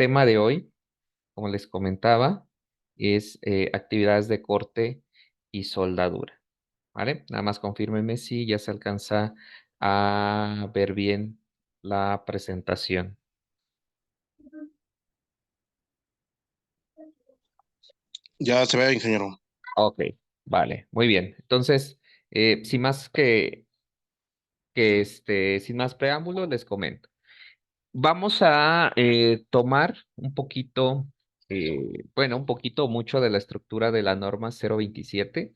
tema de hoy, como les comentaba, es actividades de corte y soldadura, ¿vale? Nada más confírmenme si ya se alcanza a ver bien la presentación. Ya se ve, ingeniero. Ok, vale, muy bien. Entonces, sin más sin más preámbulo, les comento. Vamos a tomar un poquito, bueno, un poquito mucho de la estructura de la norma 027,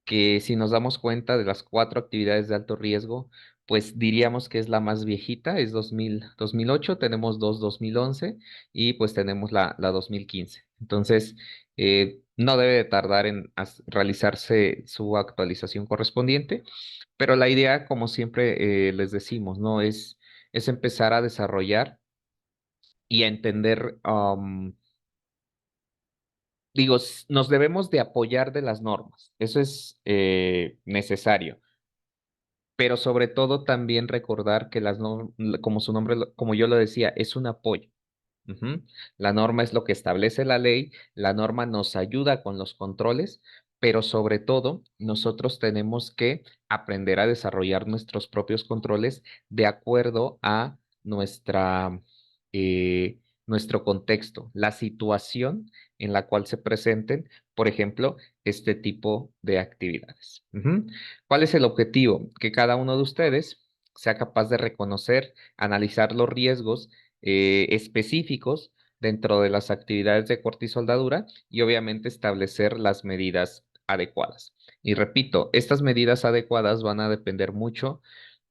que si nos damos cuenta de las cuatro actividades de alto riesgo, pues diríamos que es la más viejita, es 2008, tenemos dos 2011 y pues tenemos la 2015. Entonces, no debe de tardar en realizarse su actualización correspondiente, pero la idea, como siempre les decimos, ¿no? Es empezar a desarrollar y a entender, digo, nos debemos de apoyar de las normas, eso es necesario, pero sobre todo también recordar que las normas, como su nombre, como yo lo decía, es un apoyo. Ujú. La norma es lo que establece la ley, la norma nos ayuda con los controles, pero sobre todo nosotros tenemos que aprender a desarrollar nuestros propios controles de acuerdo a nuestro contexto, la situación en la cual se presenten, por ejemplo, este tipo de actividades. Ujú. ¿Cuál es el objetivo? Que cada uno de ustedes sea capaz de reconocer, analizar los riesgos específicos dentro de las actividades de corte y soldadura y obviamente establecer las medidas adecuadas. Y repito, estas medidas adecuadas van a depender mucho,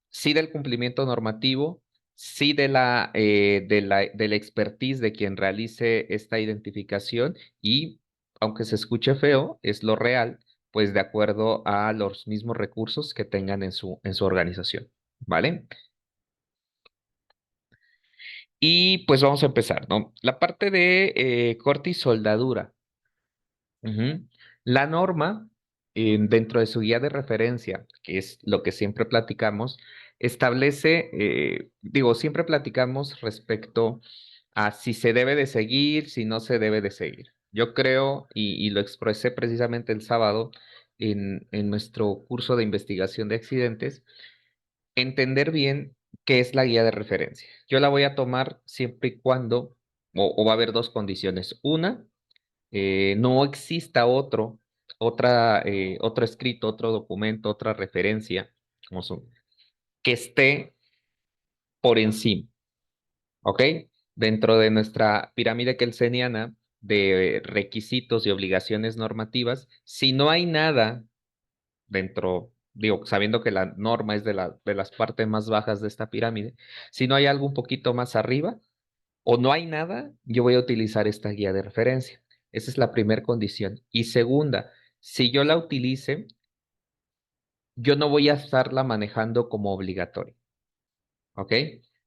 sí del cumplimiento normativo, sí de la expertise de quien realice esta identificación y, aunque se escuche feo, es lo real, pues de acuerdo a los mismos recursos que tengan en su organización. ¿Vale? Y pues vamos a empezar, ¿no? La parte de corte y soldadura. Ujú. La norma, dentro de su guía de referencia, que es lo que siempre platicamos, establece, digo, siempre platicamos respecto a si se debe de seguir, si no se debe de seguir. Yo creo, y lo expresé precisamente el sábado en nuestro curso de investigación de accidentes, entender bien qué es la guía de referencia. Yo la voy a tomar siempre y cuando, o va a haber dos condiciones. Una, no exista otro escrito, otro documento, otra referencia, como son, que esté por encima, ¿ok? Dentro de nuestra pirámide kelseniana de requisitos y obligaciones normativas, si no hay nada dentro, digo, sabiendo que la norma es de las partes más bajas de esta pirámide, si no hay algo un poquito más arriba o no hay nada, yo voy a utilizar esta guía de referencia. Esa es la primera condición. Y segunda, si yo la utilice, yo no voy a estarla manejando como obligatoria, ¿ok?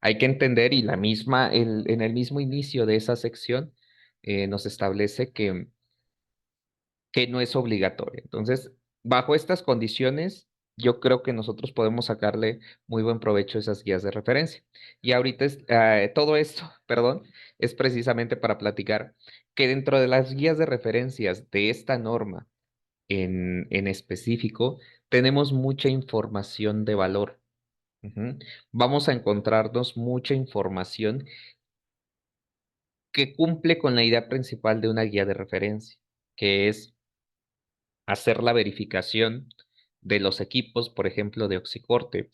Hay que entender y en el mismo inicio de esa sección nos establece que no es obligatoria. Entonces, bajo estas condiciones, yo creo que nosotros podemos sacarle muy buen provecho a esas guías de referencia. Y ahorita todo esto, perdón, es precisamente para platicar que dentro de las guías de referencias de esta norma en específico, tenemos mucha información de valor. Ujú. Vamos a encontrarnos mucha información que cumple con la idea principal de una guía de referencia, que es hacer la verificación de los equipos, por ejemplo, de oxicorte,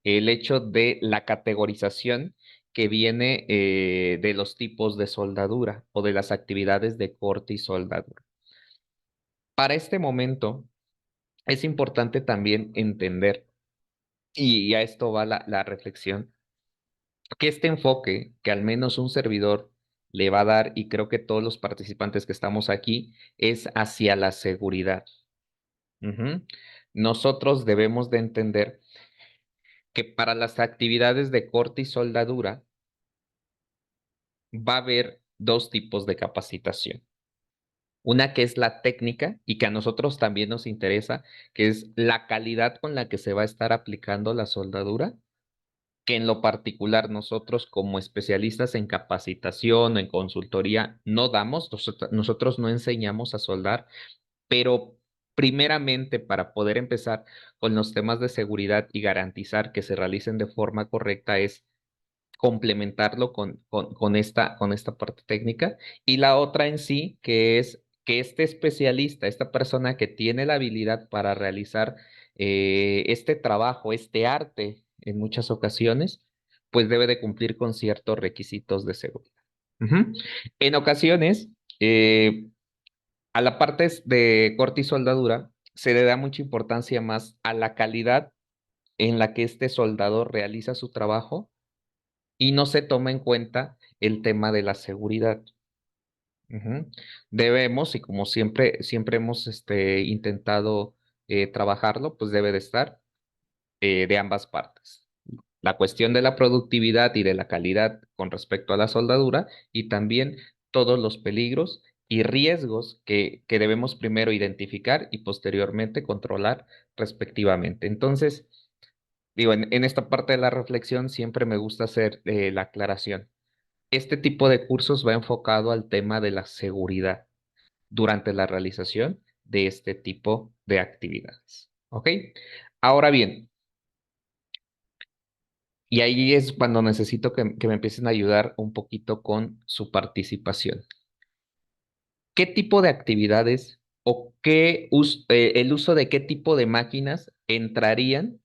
el hecho de la categorización que viene de los tipos de soldadura o de las actividades de corte y soldadura. Para este momento es importante también entender, y a esto va la reflexión, que este enfoque que al menos un servidor le va a dar, y creo que todos los participantes que estamos aquí, es hacia la seguridad. Ujú. Nosotros debemos de entender que para las actividades de corte y soldadura va a haber dos tipos de capacitación. Una que es la técnica y que a nosotros también nos interesa, que es la calidad con la que se va a estar aplicando la soldadura. que en lo particular nosotros como especialistas en capacitación, en consultoría, no damos, nosotros no enseñamos a soldar, pero primeramente para poder empezar con los temas de seguridad y garantizar que se realicen de forma correcta es complementarlo con esta parte técnica. Y la otra en sí, que es que este especialista, esta persona que tiene la habilidad para realizar este trabajo, este arte en muchas ocasiones, pues debe de cumplir con ciertos requisitos de seguridad. Ujú. En ocasiones, a la parte de corte y soldadura, se le da mucha importancia más a la calidad en la que este soldador realiza su trabajo y no se toma en cuenta el tema de la seguridad. Ujú. Debemos, y como siempre hemos intentado trabajarlo, pues debe de estar de ambas partes. La cuestión de la productividad y de la calidad con respecto a la soldadura y también todos los peligros y riesgos que debemos primero identificar y posteriormente controlar respectivamente. Entonces, digo, en esta parte de la reflexión siempre me gusta hacer la aclaración. Este tipo de cursos va enfocado al tema de la seguridad durante la realización de este tipo de actividades. ¿Ok? Ahora bien, y ahí es cuando necesito que me empiecen a ayudar un poquito con su participación. ¿Qué tipo de actividades o el uso de qué tipo de máquinas entrarían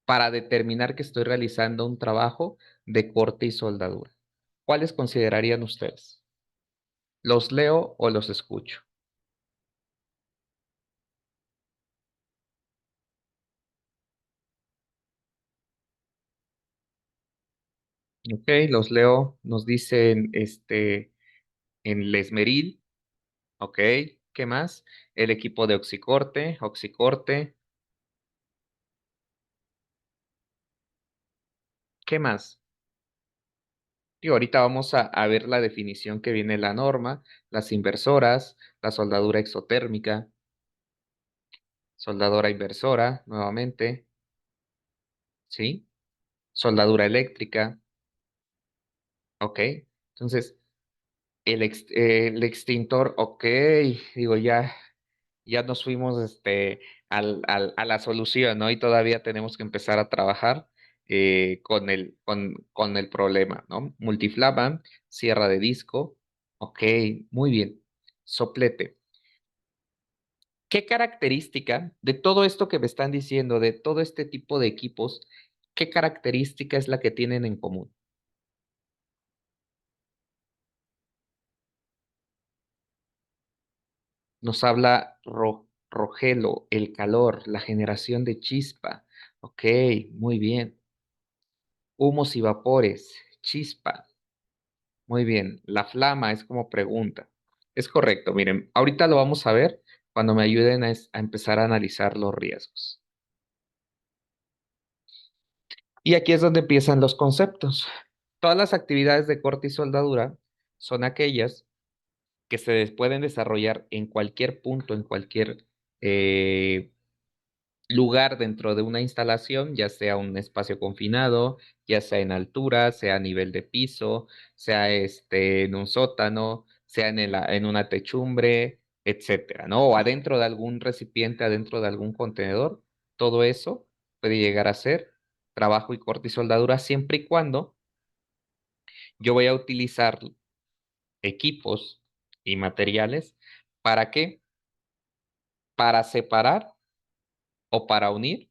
para determinar que estoy realizando un trabajo de corte y soldadura? ¿Cuáles considerarían ustedes? ¿Los leo o los escucho? Ok, los leo. Nos dicen en el esmeril. Ok, ¿qué más? El equipo de oxicorte, oxicorte. ¿Qué más? Y ahorita vamos a ver la definición que viene en la norma, las inversoras, la soldadura exotérmica, soldadura inversora, nuevamente, ¿sí? Soldadura eléctrica, ok. Entonces, el extintor, ok, digo, ya nos fuimos a la solución, ¿no? Y todavía tenemos que empezar a trabajar con el problema, ¿no? Multiflama, sierra de disco, ok, muy bien. Soplete. ¿Qué característica de todo esto que me están diciendo, de todo este tipo de equipos, qué característica es la que tienen en común? Nos habla Rogelio, el calor, la generación de chispa. Ok, muy bien. Humos y vapores, chispa. Muy bien. La flama es como pregunta. Es correcto, miren, ahorita lo vamos a ver cuando me ayuden a empezar a analizar los riesgos. Y aquí es donde empiezan los conceptos. Todas las actividades de corte y soldadura son aquellas que se pueden desarrollar en cualquier punto, en cualquier eh, lugar dentro de una instalación, ya sea un espacio confinado, ya sea en altura, sea a nivel de piso, sea en un sótano, sea en una techumbre, etcétera, ¿no? O adentro de algún recipiente, adentro de algún contenedor, todo eso puede llegar a ser trabajo y corte y soldadura siempre y cuando yo voy a utilizar equipos y materiales. ¿Para qué? Para separar o para unir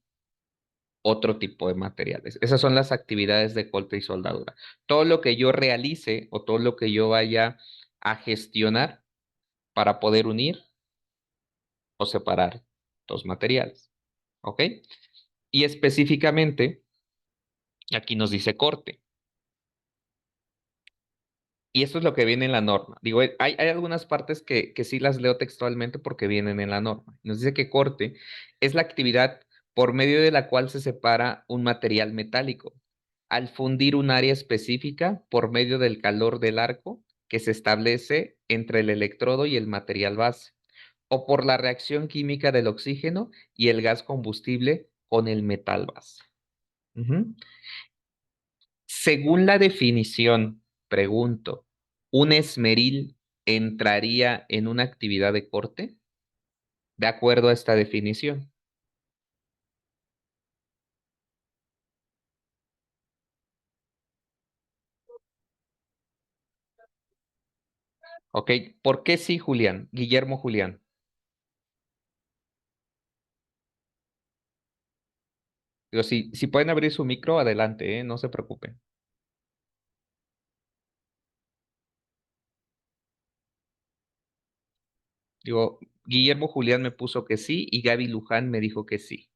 otro tipo de materiales. Esas son las actividades de corte y soldadura. Todo lo que yo realice o todo lo que yo vaya a gestionar para poder unir o separar dos materiales. ¿Ok? Y específicamente, aquí nos dice corte. Y esto es lo que viene en la norma. Digo, hay algunas partes que sí las leo textualmente porque vienen en la norma. Nos dice que corte es la actividad por medio de la cual se separa un material metálico al fundir un área específica por medio del calor del arco que se establece entre el electrodo y el material base, o por la reacción química del oxígeno y el gas combustible con el metal base. Ujú. Según la definición, pregunto, ¿un esmeril entraría en una actividad de corte? De acuerdo a esta definición. ¿Ok? ¿Por qué sí, Julián? Guillermo Julián. Digo, si pueden abrir su micro, adelante, ¿eh? No se preocupen. Digo, Guillermo Julián me puso que sí y Gaby Luján me dijo que sí.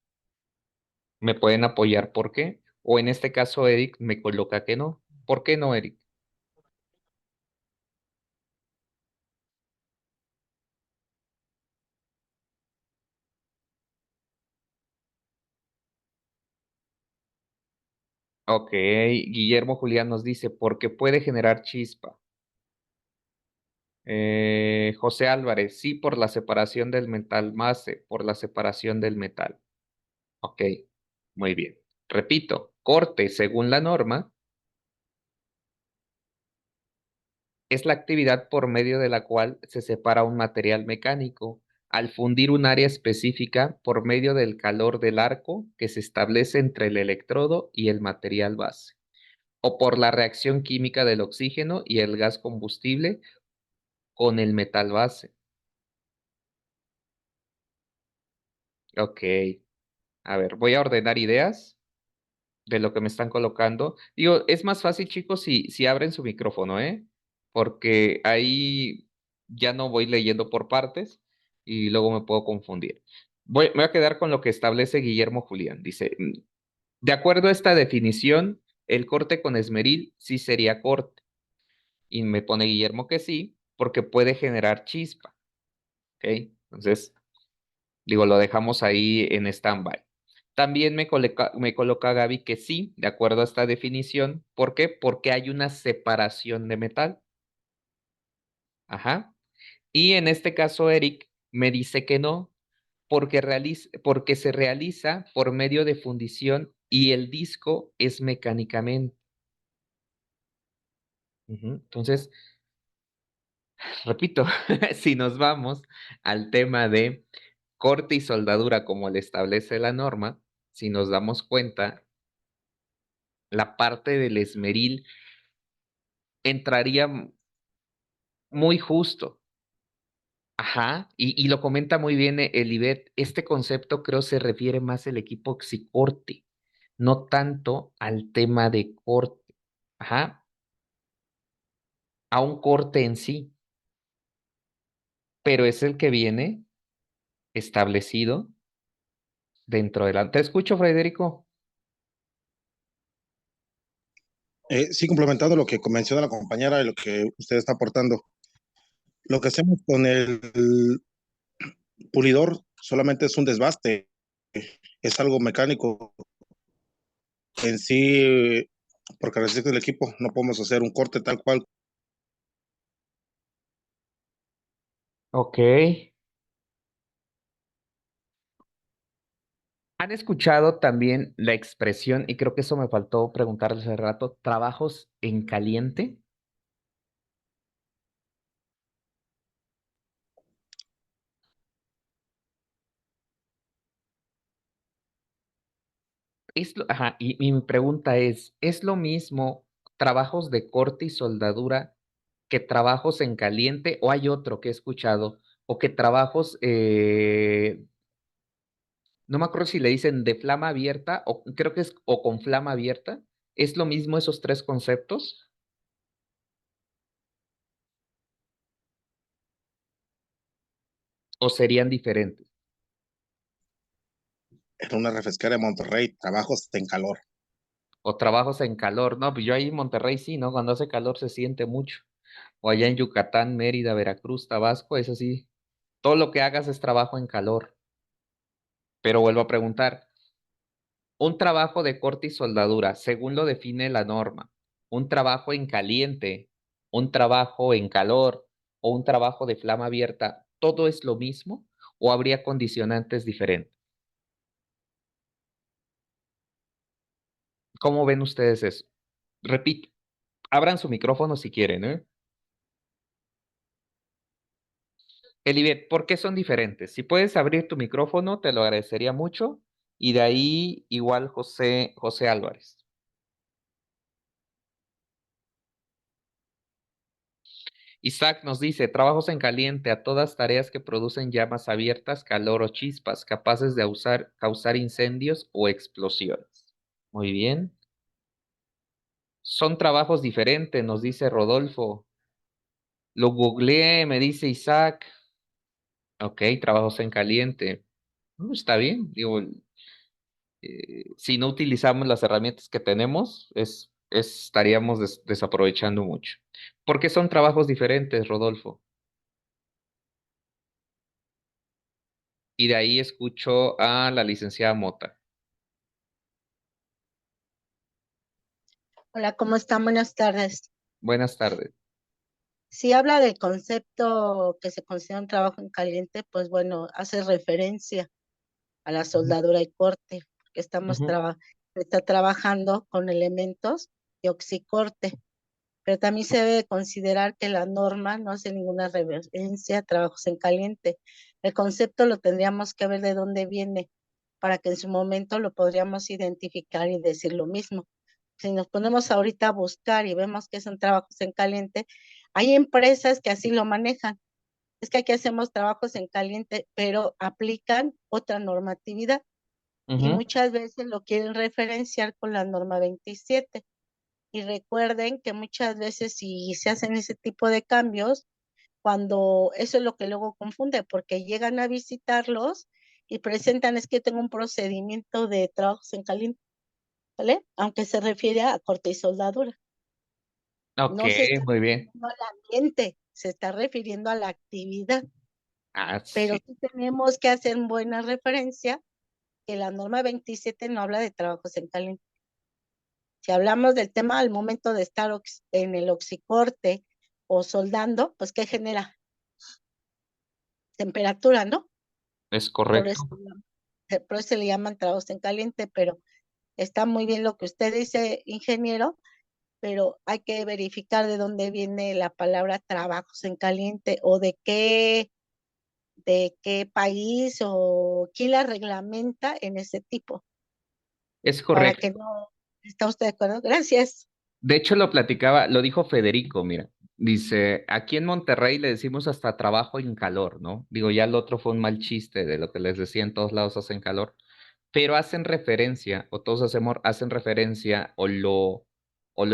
¿Me pueden apoyar por qué? O en este caso, Eric me coloca que no. ¿Por qué no, Eric? Ok, Guillermo Julián nos dice, porque puede generar chispa. José Álvarez, sí, por la separación del metal mase, por la separación del metal. Ok, muy bien. Repito, corte según la norma es la actividad por medio de la cual se separa un material mecánico al fundir un área específica por medio del calor del arco que se establece entre el electrodo y el material base, o por la reacción química del oxígeno y el gas combustible con el metal base. Ok, a ver, voy a ordenar ideas de lo que me están colocando. Digo, es más fácil, chicos, si abren su micrófono, ¿eh? Porque ahí ya no voy leyendo por partes y luego me puedo confundir. Me voy a quedar con lo que establece Guillermo Julián. Dice, de acuerdo a esta definición, el corte con esmeril sí sería corte. Y me pone Guillermo que sí, porque puede generar chispa, ¿ok? Entonces, digo, lo dejamos ahí en stand-by. También me coloca Gaby que sí, de acuerdo a esta definición. ¿Por qué? Porque hay una separación de metal. Ajá. Y en este caso, Eric me dice que no, porque se realiza por medio de fundición y el disco es mecánicamente. Ujú. Entonces, repito, si nos vamos al tema de corte y soldadura como le establece la norma, si nos damos cuenta, la parte del esmeril entraría muy justo. Ajá, y lo comenta muy bien el Ivette. Este concepto creo se refiere más al equipo oxicorte, no tanto al tema de corte. Ajá, a un corte en sí, pero es el que viene establecido dentro de la... Te escucho, Federico. Sí, complementando lo que menciona la compañera y lo que usted está aportando. Lo que hacemos con el pulidor solamente es un desbaste, es algo mecánico. En sí, por características del equipo, no podemos hacer un corte tal cual. Ok. ¿Han escuchado también la expresión, y creo que eso me faltó preguntarles hace rato, trabajos en caliente? Ajá, y mi pregunta ¿es lo mismo trabajos de corte y soldadura que trabajos en caliente? ¿O hay otro que he escuchado? ¿O que trabajos, no me acuerdo si le dicen de flama abierta, o creo que es o con flama abierta? ¿Es lo mismo esos tres conceptos? ¿O serían diferentes? En una refresquera de Monterrey, trabajos en calor. ¿O trabajos en calor? No, pues yo ahí en Monterrey sí, ¿no? Cuando hace calor se siente mucho. O allá en Yucatán, Mérida, Veracruz, Tabasco, es así. Todo lo que hagas es trabajo en calor. Pero vuelvo a preguntar, un trabajo de corte y soldadura, según lo define la norma, un trabajo en caliente, un trabajo en calor o un trabajo de flama abierta, ¿todo es lo mismo o habría condicionantes diferentes? ¿Cómo ven ustedes eso? Repito, abran su micrófono si quieren, ¿eh? Elibet, ¿por qué son diferentes? Si puedes abrir tu micrófono, te lo agradecería mucho. Y de ahí igual José Álvarez. Isaac nos dice, trabajos en caliente a todas tareas que producen llamas abiertas, calor o chispas, capaces de causar incendios o explosiones. Muy bien. Son trabajos diferentes, nos dice Rodolfo. Lo googleé, me dice Isaac. Ok, trabajos en caliente. Está bien. Digo, si no utilizamos las herramientas que tenemos, estaríamos desaprovechando mucho. ¿Por qué son trabajos diferentes, Rodolfo? Y de ahí escucho a la licenciada Mota. Hola, ¿cómo están? Buenas tardes. Buenas tardes. Si habla del concepto que se considera un trabajo en caliente, pues bueno, hace referencia a la Ujú, soldadura y corte, porque ujú, se está trabajando con elementos de oxicorte, pero también se debe considerar que la norma no hace ninguna referencia a trabajos en caliente. El concepto lo tendríamos que ver de dónde viene, para que en su momento lo podríamos identificar y decir lo mismo. Si nos ponemos ahorita a buscar y vemos que son trabajos en caliente, hay empresas que así lo manejan. Es que aquí hacemos trabajos en caliente, pero aplican otra normatividad y ujú. muchas veces lo quieren referenciar con la norma 27. Y recuerden que muchas veces si se hacen ese tipo de cambios, cuando eso es lo que luego confunde, porque llegan a visitarlos y presentan, es que tengo un procedimiento de trabajos en caliente, ¿vale? Aunque se refiere a corte y soldadura. Ok, No se está muy bien. refiriendo al ambiente, se está refiriendo a la actividad, Ah, pero sí, sí tenemos que hacer buena referencia que la norma 27 no habla de trabajos en caliente. Si hablamos del tema al momento de estar en el oxicorte o soldando, pues ¿qué genera? Temperatura, ¿no? es Por eso, correcto. por eso se le llaman trabajos en caliente, pero está muy bien lo que usted dice, ingeniero, pero hay que verificar de dónde viene la palabra trabajos en caliente o de qué país o quién la reglamenta en ese tipo, Es para correcto. que no, ¿está usted de acuerdo? Gracias. De hecho, lo platicaba, lo dijo Federico, mira. Dice, aquí en Monterrey le decimos hasta trabajo en calor, ¿no? Digo, ya el otro fue un mal chiste de lo que les decía en todos lados hacen calor, pero hacen referencia, o todos hacen referencia, o lo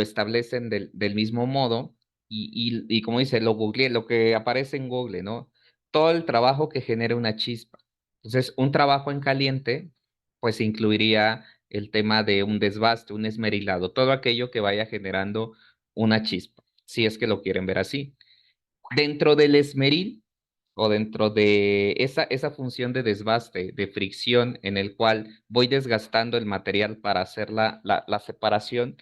establecen del mismo modo, y como dice, lo googleé, lo que aparece en Google, ¿no? Todo el trabajo que genera una chispa. Entonces, un trabajo en caliente, pues incluiría el tema de un desbaste, un esmerilado, todo aquello que vaya generando una chispa, si es que lo quieren ver así. Dentro del esmeril o dentro de esa función de desbaste, de fricción, en el cual voy desgastando el material para hacer la separación,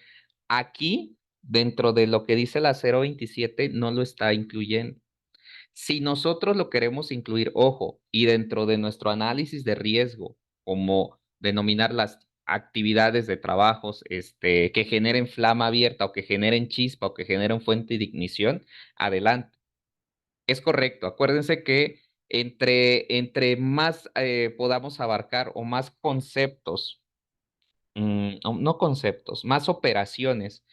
aquí, dentro de lo que dice la 027, no lo está incluyendo. Si nosotros lo queremos incluir, ojo, y dentro de nuestro análisis de riesgo, como denominar las actividades de trabajos que generen flama abierta o que generen chispa o que generen fuente de ignición, adelante. Es correcto. Acuérdense que entre más podamos abarcar o más conceptos, no conceptos, más operaciones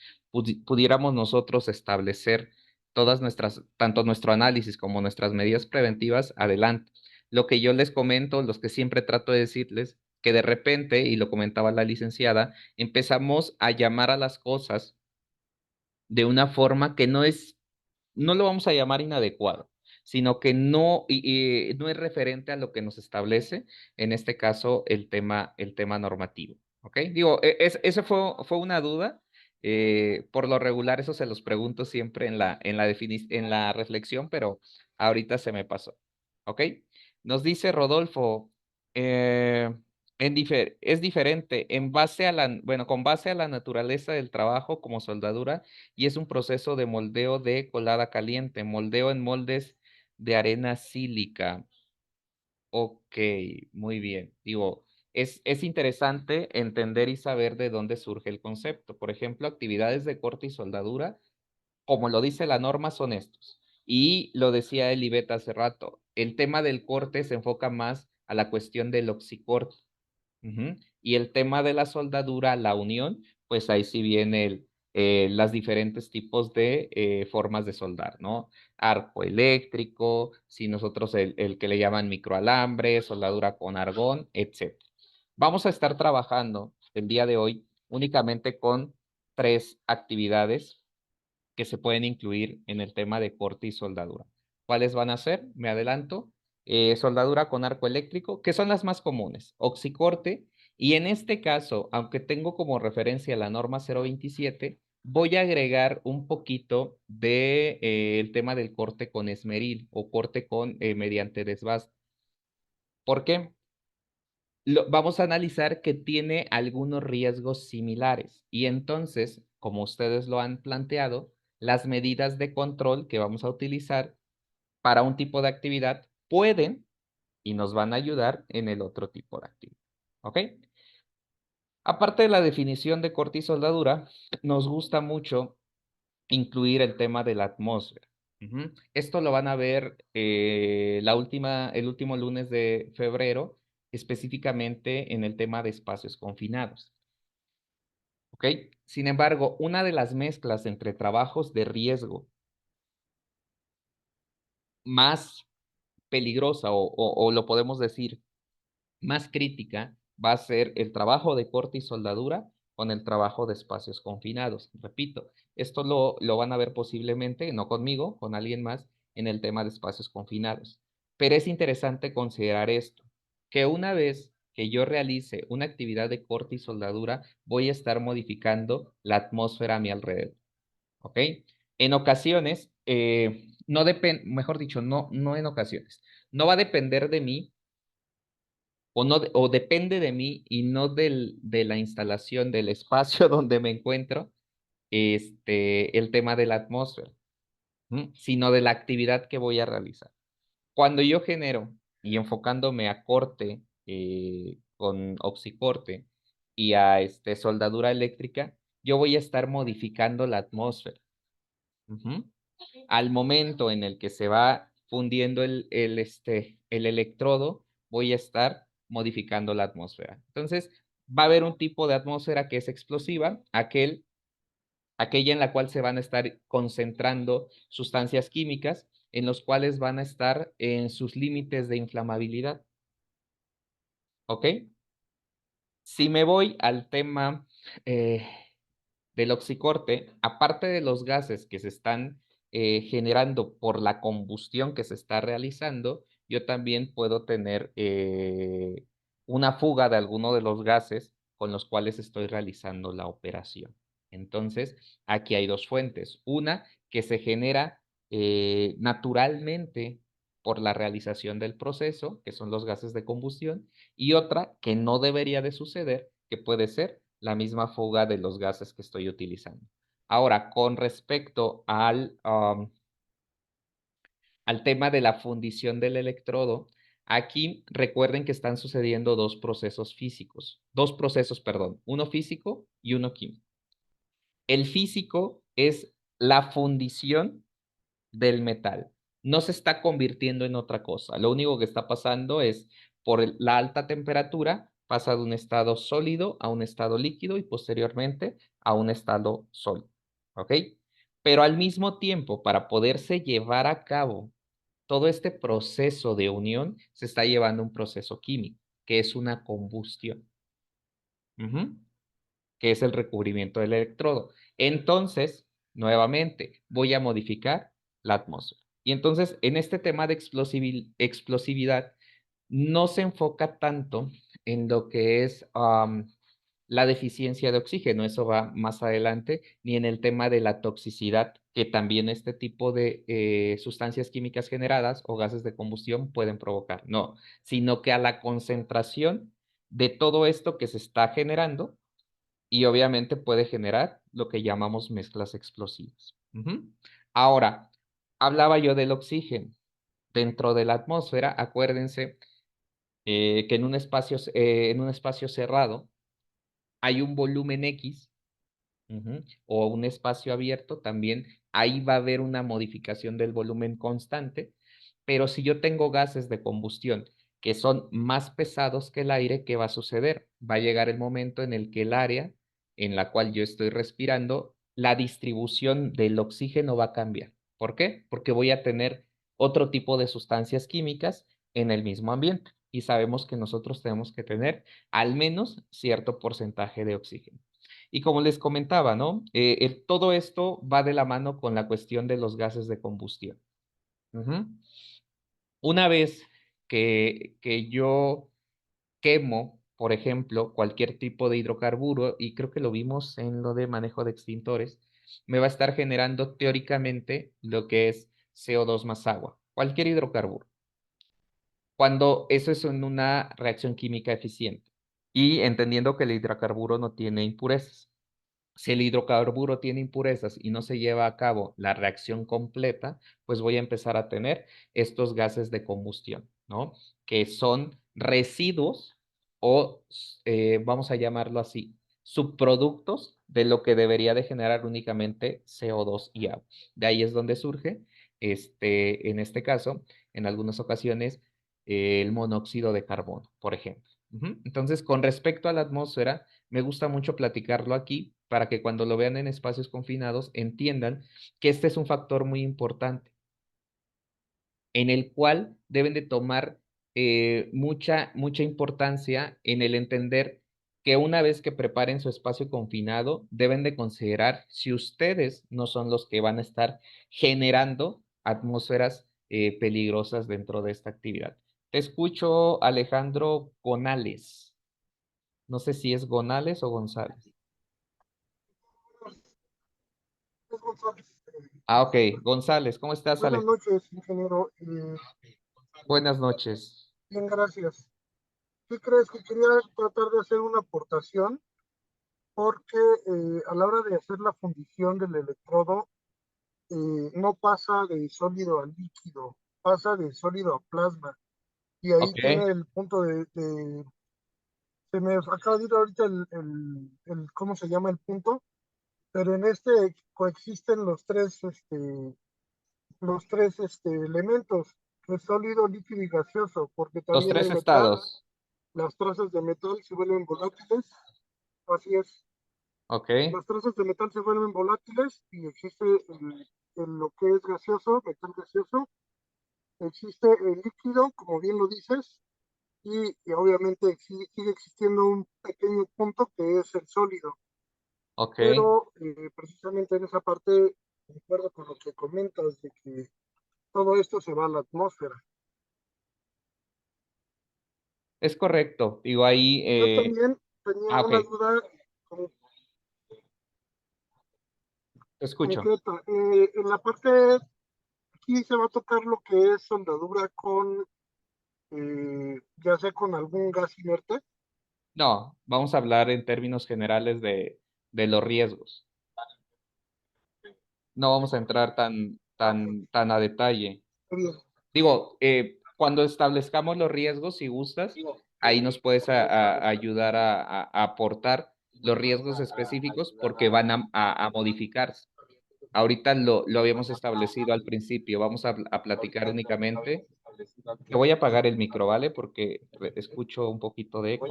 pudiéramos nosotros establecer todas tanto nuestro análisis como nuestras medidas preventivas, adelante. Lo que yo les comento, los que siempre trato de decirles, que de repente, y lo comentaba la licenciada, empezamos a llamar a las cosas de una forma que no lo vamos a llamar inadecuado, sino que no es referente a lo que nos establece, en este caso, el tema normativo. ¿Ok? Digo, eso fue una duda. Por lo regular, eso se los pregunto siempre en la reflexión, pero ahorita se me pasó. ¿Ok? Nos dice Rodolfo, eh, es diferente bueno, con base a la naturaleza del trabajo como soldadura y es un proceso de moldeo de colada caliente, moldeo en moldes de arena sílica. Ok, muy bien. Digo, es interesante entender y saber de dónde surge el concepto. Por ejemplo, actividades de corte y soldadura, como lo dice la norma, son estos. Y lo decía Elibet hace rato, el tema del corte se enfoca más a la cuestión del oxicorte. Y el tema de la soldadura, la unión, pues ahí sí viene las diferentes tipos de formas de soldar, ¿no? Arco eléctrico, si nosotros el que le llaman microalambre, soldadura con argón, etc. Vamos a estar trabajando el día de hoy únicamente con 3 actividades que se pueden incluir en el tema de corte y soldadura. ¿Cuáles van a ser? Me adelanto. Soldadura con arco eléctrico, que son las más comunes, oxicorte, y en este caso, aunque tengo como referencia la norma 027, voy a agregar un poquito de el tema del corte con esmeril o corte con mediante desbaste. ¿Por qué? Vamos a analizar que tiene algunos riesgos similares y entonces, como ustedes lo han planteado, las medidas de control que vamos a utilizar para un tipo de actividad pueden y nos van a ayudar en el otro tipo de actividad. ¿Ok? Aparte de la definición de corte y soldadura, nos gusta mucho incluir el tema de la atmósfera. Esto lo van a ver el último lunes de febrero, específicamente en el tema de espacios confinados. ¿Ok? Sin embargo, una de las mezclas entre trabajos de riesgo más peligrosa o lo podemos decir más crítica va a ser el trabajo de corte y soldadura con el trabajo de espacios confinados. Repito, esto lo van a ver posiblemente, no conmigo, con alguien más, en el tema de espacios confinados. Pero es interesante considerar esto, que una vez que yo realice una actividad de corte y soldadura, voy a estar modificando la atmósfera a mi alrededor. ¿Ok? En ocasiones, no depende, mejor dicho, no en ocasiones, no va a depender de mí o, no, o depende de mí y no de la instalación del espacio donde me encuentro, el tema de la atmósfera, sino de la actividad que voy a realizar. Cuando yo genero y enfocándome a corte con oxicorte y a soldadura eléctrica, yo voy a estar modificando la atmósfera. Al momento en el que se va fundiendo el electrodo, voy a estar modificando la atmósfera. Entonces, va a haber un tipo de atmósfera que es explosiva, aquella en la cual se van a estar concentrando sustancias químicas, en los cuales van a estar en sus límites de inflamabilidad. ¿Ok? Si me voy al tema del oxicorte, aparte de los gases que se están generando por la combustión que se está realizando, yo también puedo tener una fuga de alguno de los gases con los cuales estoy realizando la operación. Entonces, aquí hay 2 fuentes. Una que se genera naturalmente por la realización del proceso, que son los gases de combustión, y otra que no debería de suceder, que puede ser la misma fuga de los gases que estoy utilizando. Ahora, con respecto al tema de la fundición del electrodo, aquí recuerden que están sucediendo 2 procesos físicos, 2 procesos, perdón, uno físico y uno químico. El físico es la fundición del metal. No se está convirtiendo en otra cosa. Lo único que está pasando es por la alta temperatura, pasa de un estado sólido a un estado líquido y posteriormente a un estado sólido. ¿Ok? Pero al mismo tiempo, para poderse llevar a cabo todo este proceso de unión, se está llevando un proceso químico, que es una combustión. Que es el recubrimiento del electrodo. Entonces, nuevamente, voy a modificar la atmósfera. Y entonces, en este tema de explosividad, no se enfoca tanto en lo que es la deficiencia de oxígeno, eso va más adelante, ni en el tema de la toxicidad, que también este tipo de sustancias químicas generadas o gases de combustión pueden provocar, no, sino que a la concentración de todo esto que se está generando y obviamente puede generar lo que llamamos mezclas explosivas. Ahora, hablaba yo del oxígeno. Dentro de la atmósfera, acuérdense que en un espacio cerrado hay un volumen X, o un espacio abierto, también ahí va a haber una modificación del volumen constante, pero si yo tengo gases de combustión que son más pesados que el aire, ¿qué va a suceder? Va a llegar el momento en el que el área en la cual yo estoy respirando, la distribución del oxígeno va a cambiar. ¿Por qué? Porque voy a tener otro tipo de sustancias químicas en el mismo ambiente y sabemos que nosotros tenemos que tener al menos cierto porcentaje de oxígeno. Y como les comentaba, ¿no? Todo esto va de la mano con la cuestión de los gases de combustión. Ujú. Una vez que yo quemo, por ejemplo, cualquier tipo de hidrocarburo, y creo que lo vimos en lo de manejo de extintores, me va a estar generando teóricamente lo que es CO2 más agua, cualquier hidrocarburo, cuando eso es en una reacción química eficiente y entendiendo que el hidrocarburo no tiene impurezas. Si el hidrocarburo tiene impurezas y no se lleva a cabo la reacción completa, pues voy a empezar a tener estos gases de combustión, ¿no? Que son residuos o, vamos a llamarlo así, subproductos de lo que debería de generar únicamente CO2 y agua. De ahí es donde surge, en este caso, en algunas ocasiones, el monóxido de carbono, por ejemplo. Entonces, con respecto a la atmósfera, me gusta mucho platicarlo aquí para que cuando lo vean en espacios confinados entiendan que este es un factor muy importante en el cual deben de tomar mucha importancia en el entender que una vez que preparen su espacio confinado, deben de considerar si ustedes no son los que van a estar generando atmósferas peligrosas dentro de esta actividad. Te escucho, Alejandro Gonales. No sé si es Gonales o González. Es González. Ah, ok. González, ¿cómo estás, Buenas Alejandro? noches, ingeniero. Buenas noches. Bien, gracias. ¿Qué crees? Que quería tratar de hacer una aportación porque a la hora de hacer la fundición del electrodo no pasa de sólido a líquido, pasa de sólido a plasma. Y ahí Ok. tiene el punto se me acaba de ir ahorita ¿cómo se llama el punto? Pero en este coexisten los tres elementos, que es sólido, líquido y gaseoso, porque Los también tres el metal, estados. las trazas de metal se vuelven volátiles, así es, Ok. las trazas de metal se vuelven volátiles y existe lo que es gaseoso, metal gaseoso, existe el líquido, como bien lo dices, y obviamente sigue existiendo un pequeño punto que es el sólido, Ok. pero precisamente en esa parte, de acuerdo con lo que comentas, de que todo esto se va a la atmósfera. Es correcto. Digo ahí. Yo también tenía Ah, ok. una duda con- Te escucho. concreta. En la parte, aquí se va a tocar lo que es soldadura con, ya sea con algún gas inerte. No, vamos a hablar en términos generales de los riesgos. No vamos a entrar Ok, tan a detalle. está bien. Digo, cuando establezcamos los riesgos, si gustas, ahí nos puedes ayudar a aportar los riesgos específicos porque van a modificarse. Ahorita lo habíamos establecido al principio. Vamos a platicar únicamente. Te voy a apagar el micro, ¿vale? Porque escucho un poquito de eco.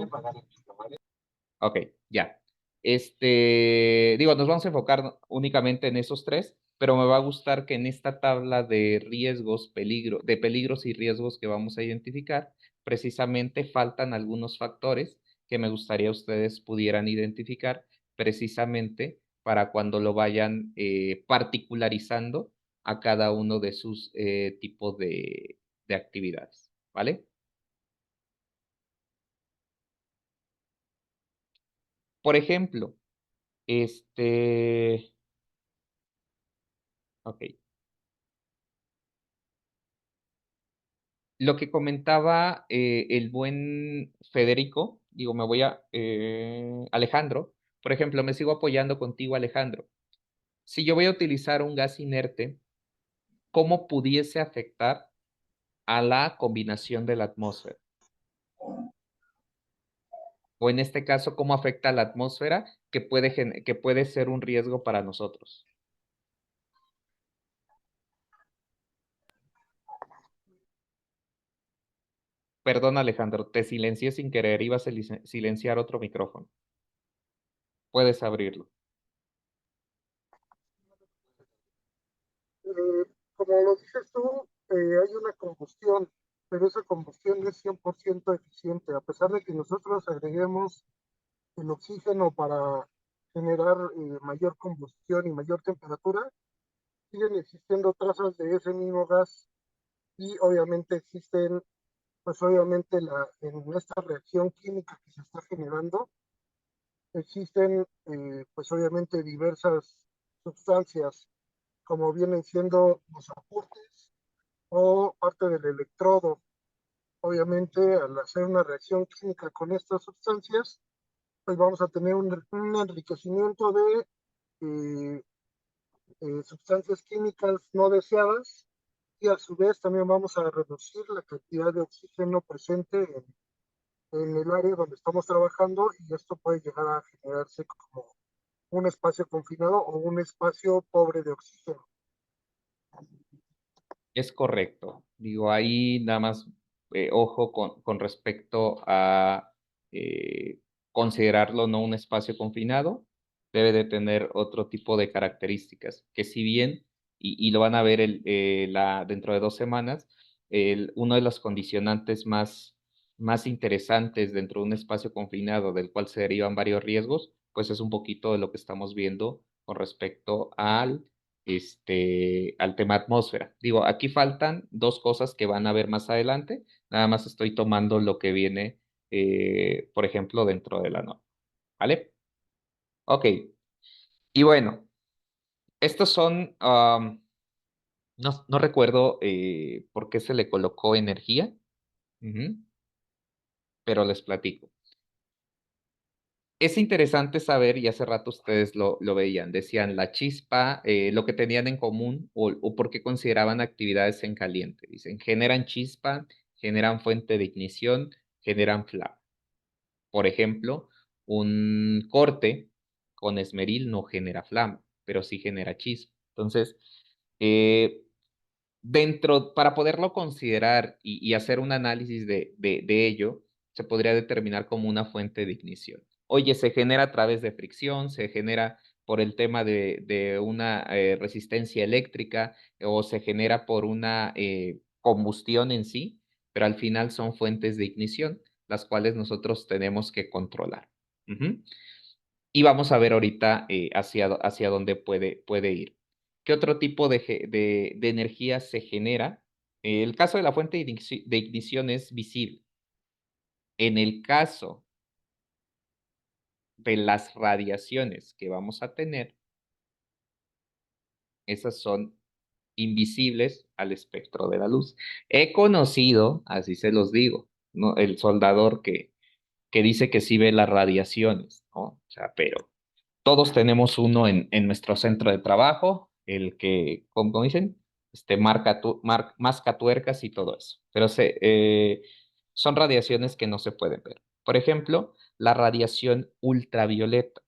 Ok, ya. Digo, nos vamos a enfocar únicamente en esos tres, pero me va a gustar que en esta tabla de riesgos, de peligros y riesgos que vamos a identificar, precisamente faltan algunos factores que me gustaría ustedes pudieran identificar precisamente para cuando lo vayan particularizando a cada uno de sus tipos de actividades, ¿vale? Por ejemplo, este, ok. Lo que comentaba el buen Federico, digo, Alejandro, por ejemplo, me sigo apoyando contigo, Alejandro. Si yo voy a utilizar un gas inerte, ¿cómo pudiese afectar a la combinación de la atmósfera? O en este caso, cómo afecta a la atmósfera que puede ser un riesgo para nosotros. Perdón, Alejandro, te silencié sin querer, ibas a silenciar otro micrófono. Puedes abrirlo. Como lo dices tú, hay una combustión, pero esa combustión es 100% eficiente, a pesar de que nosotros agreguemos el oxígeno para generar mayor combustión y mayor temperatura, siguen existiendo trazas de ese mismo gas y obviamente existen, pues obviamente en esta reacción química que se está generando, existen pues obviamente diversas sustancias como vienen siendo los aportes o parte del electrodo. Obviamente, al hacer una reacción química con estas sustancias, pues vamos a tener un enriquecimiento de eh, sustancias químicas no deseadas y a su vez también vamos a reducir la cantidad de oxígeno presente en el área donde estamos trabajando y esto puede llegar a generarse como un espacio confinado o un espacio pobre de oxígeno. Es correcto. Digo, ahí nada más ojo con respecto a considerarlo no un espacio confinado, debe de tener otro tipo de características, que si bien, y lo van a ver dentro de 2 semanas, uno de los condicionantes más interesantes dentro de un espacio confinado, del cual se derivan varios riesgos, pues es un poquito de lo que estamos viendo con respecto al tema atmósfera. Digo, aquí faltan 2 cosas que van a ver más adelante. Nada más estoy tomando lo que viene, por ejemplo, dentro de la norma. ¿Vale? Ok. Y bueno, estos son, no recuerdo por qué se le colocó energía, ujú, pero les platico. Es interesante saber, y hace rato ustedes lo veían, decían la chispa, lo que tenían en común o por qué consideraban actividades en caliente. Dicen, generan chispa, generan fuente de ignición, generan flama. Por ejemplo, un corte con esmeril no genera flama, pero sí genera chispa. Entonces, eh, para poderlo considerar y hacer un análisis de ello, se podría determinar como una fuente de ignición. Oye, se genera a través de fricción, se genera por el tema de una resistencia eléctrica o se genera por una combustión en sí, pero al final son fuentes de ignición, las cuales nosotros tenemos que controlar. Ujú. Y vamos a ver ahorita hacia dónde puede ir. ¿Qué otro tipo de energía se genera? El caso de la fuente de ignición es visible. En el caso de las radiaciones que vamos a tener, esas son invisibles al espectro de la luz. He conocido, así se los digo, ¿no? El soldador que dice que sí ve las radiaciones, ¿no? O sea, pero todos tenemos uno en nuestro centro de trabajo, el que, como dicen, masca tuercas y todo eso. Pero son radiaciones que no se pueden ver. Por ejemplo, la radiación ultravioleta.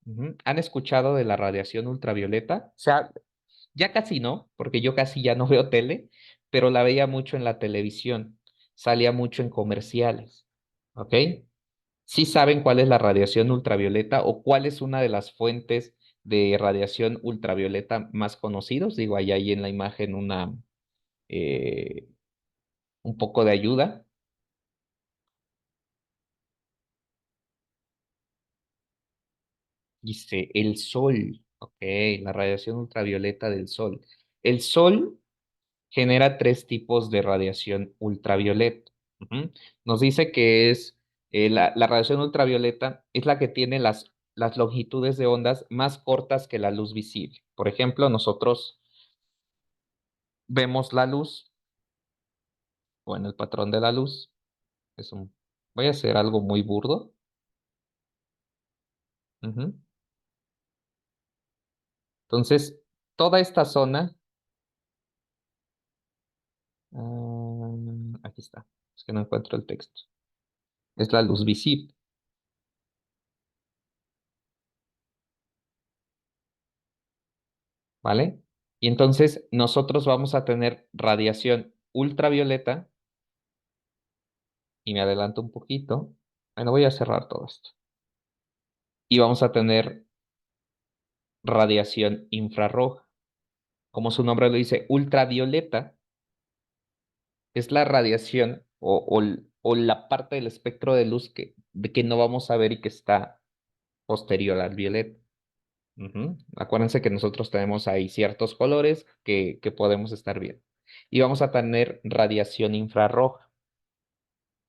Ujú. ¿Han escuchado de la radiación ultravioleta? O sea, ya casi no, porque yo casi ya no veo tele, pero la veía mucho en la televisión, salía mucho en comerciales, ¿ok? ¿Sí saben cuál es la radiación ultravioleta o cuál es una de las fuentes de radiación ultravioleta más conocidos? Digo, ahí hay en la imagen eh, un poco de ayuda. Dice el sol, ok, la radiación ultravioleta del sol. El sol genera 3 tipos de radiación ultravioleta. Ujú. Nos dice que es la radiación ultravioleta es la que tiene las longitudes de ondas más cortas que la luz visible. Por ejemplo, nosotros vemos la luz o en el patrón de la luz. Voy a hacer algo muy burdo. Ujú. Entonces, toda esta zona, aquí está, es que no encuentro el texto, es la luz visible. ¿vale? Y entonces nosotros vamos a tener radiación ultravioleta, y me adelanto un poquito. Bueno, voy a cerrar todo esto. Y vamos a tener radiación infrarroja. Como su nombre lo dice, ultravioleta es la radiación o la parte del espectro de luz que no vamos a ver y que está posterior al violeta. Ujú. Acuérdense que nosotros tenemos ahí ciertos colores que podemos estar viendo. Y vamos a tener radiación infrarroja,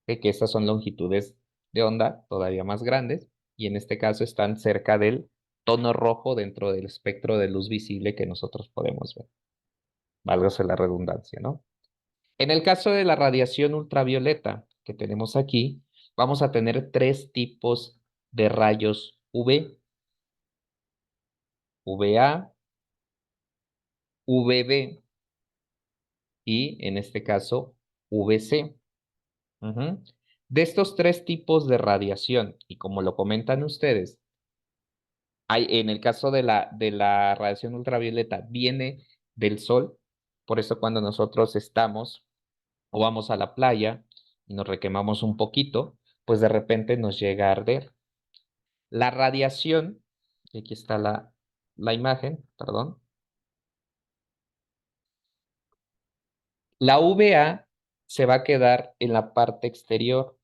que estas son longitudes de onda todavía más grandes y en este caso están cerca del tono rojo dentro del espectro de luz visible que nosotros podemos ver. Válgase la redundancia, ¿no? En el caso de la radiación ultravioleta que tenemos aquí, vamos a tener tres tipos de rayos UV, VA, VB y en este caso VC. Ujú. De estos tres tipos de radiación, y como lo comentan ustedes, en el caso de la radiación ultravioleta, viene del sol, por eso cuando nosotros estamos o vamos a la playa y nos requemamos un poquito, pues de repente nos llega a arder. La radiación, y aquí está la imagen, perdón. La UVA se va a quedar en la parte exterior.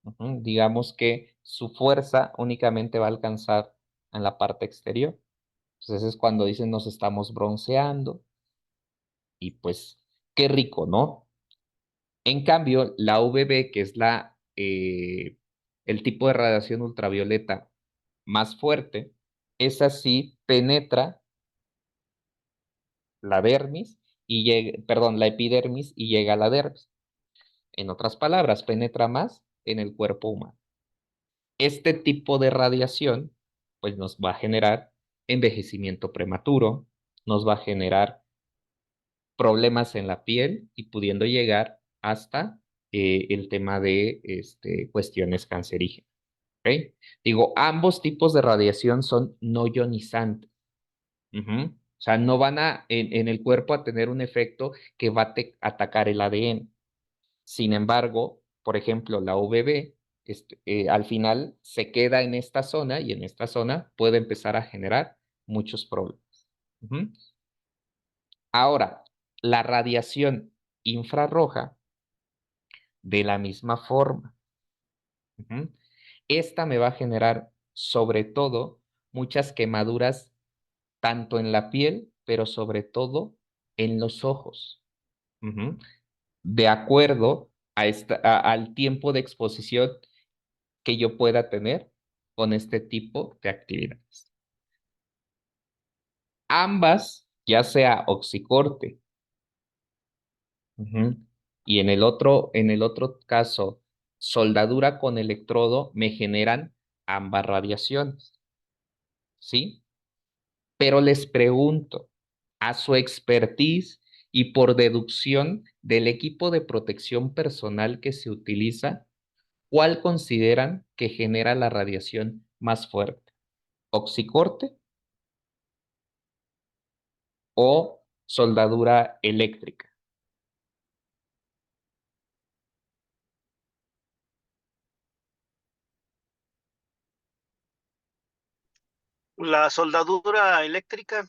Ujú. Digamos que su fuerza únicamente va a alcanzar en la parte exterior. Entonces es cuando dicen nos estamos bronceando y pues qué rico, ¿no? En cambio, la UVB, que es el tipo de radiación ultravioleta más fuerte, esa sí penetra la dermis y llega, perdón, la epidermis y llega a la dermis. En otras palabras, penetra más en el cuerpo humano. Este tipo de radiación, pues nos va a generar envejecimiento prematuro, nos va a generar problemas en la piel y pudiendo llegar hasta el tema de cuestiones cancerígenas. ¿Ok? Digo, ambos tipos de radiación son no ionizantes. Ujú. O sea, no van en el cuerpo a tener un efecto que va a atacar el ADN. Sin embargo, por ejemplo, la UVB al final se queda en esta zona y en esta zona puede empezar a generar muchos problemas. Ujú. Ahora, la radiación infrarroja, de la misma forma. Ujú. Esta me va a generar sobre todo muchas quemaduras tanto en la piel, pero sobre todo en los ojos. Ujú. De acuerdo al tiempo de exposición que yo pueda tener con este tipo de actividades. Ambas, ya sea oxicorte, ujú, y en el otro caso, soldadura con electrodo, me generan ambas radiaciones, ¿sí? Pero les pregunto, a su expertise y por deducción del equipo de protección personal que se utiliza, ¿cuál consideran que genera la radiación más fuerte? ¿Oxicorte o soldadura eléctrica? La soldadura eléctrica.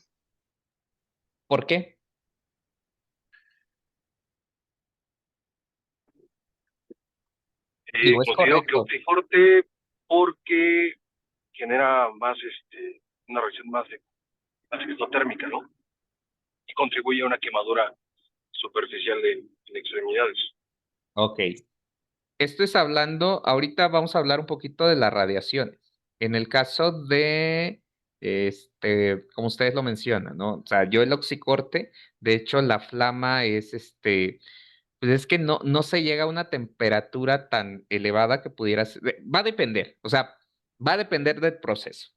¿Por qué? Digo, es Considero que correcto. oxiforte porque genera más una reacción más exotérmica, ¿no? Y contribuye a una quemadura superficial en extremidades. Ok. Esto es hablando, ahorita vamos a hablar un poquito de las radiaciones. En el caso de, como ustedes lo mencionan, ¿no? O sea, yo el oxicorte, de hecho, la flama es, pues es que no se llega a una temperatura tan elevada que pudiera ser, va a depender, o sea, va a depender del proceso.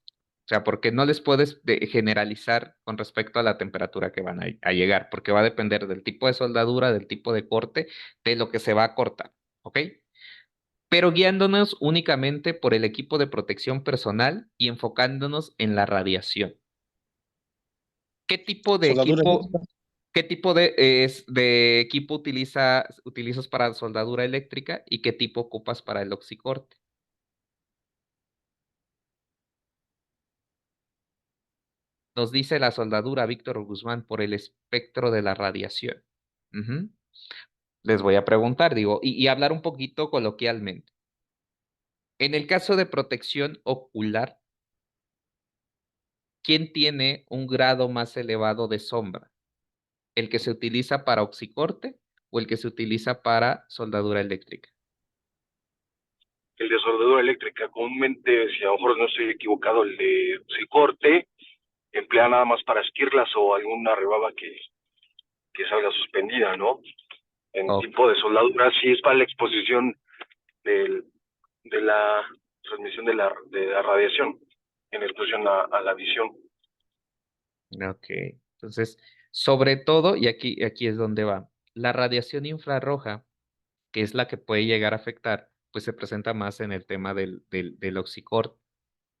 O sea, porque no les puedes generalizar con respecto a la temperatura que van a llegar, porque va a depender del tipo de soldadura, del tipo de corte, de lo que se va a cortar, ¿ok? Pero guiándonos únicamente por el equipo de protección personal y enfocándonos en la radiación. ¿Qué tipo de Soldadura equipo, eléctrica. qué tipo de equipo utilizas para soldadura eléctrica y qué tipo ocupas para el oxicorte? Nos dice la soldadura, Víctor Guzmán, por el espectro de la radiación. Ujú. Les voy a preguntar, digo, y hablar un poquito coloquialmente. En el caso de protección ocular, ¿quién tiene un grado más elevado de sombra? ¿El que se utiliza para oxicorte o el que se utiliza para soldadura eléctrica? El de soldadura eléctrica, comúnmente, si a lo mejor no estoy equivocado, el de corte emplea nada más para esquirlas o alguna rebaba que salga suspendida, ¿no? En Ok, tipo de soldadura, sí es para la exposición del, de la transmisión de la radiación, en exposición a la visión. ok. Entonces, sobre todo, y aquí es donde va, la radiación infrarroja, que es la que puede llegar a afectar, pues se presenta más en el tema del oxicorte.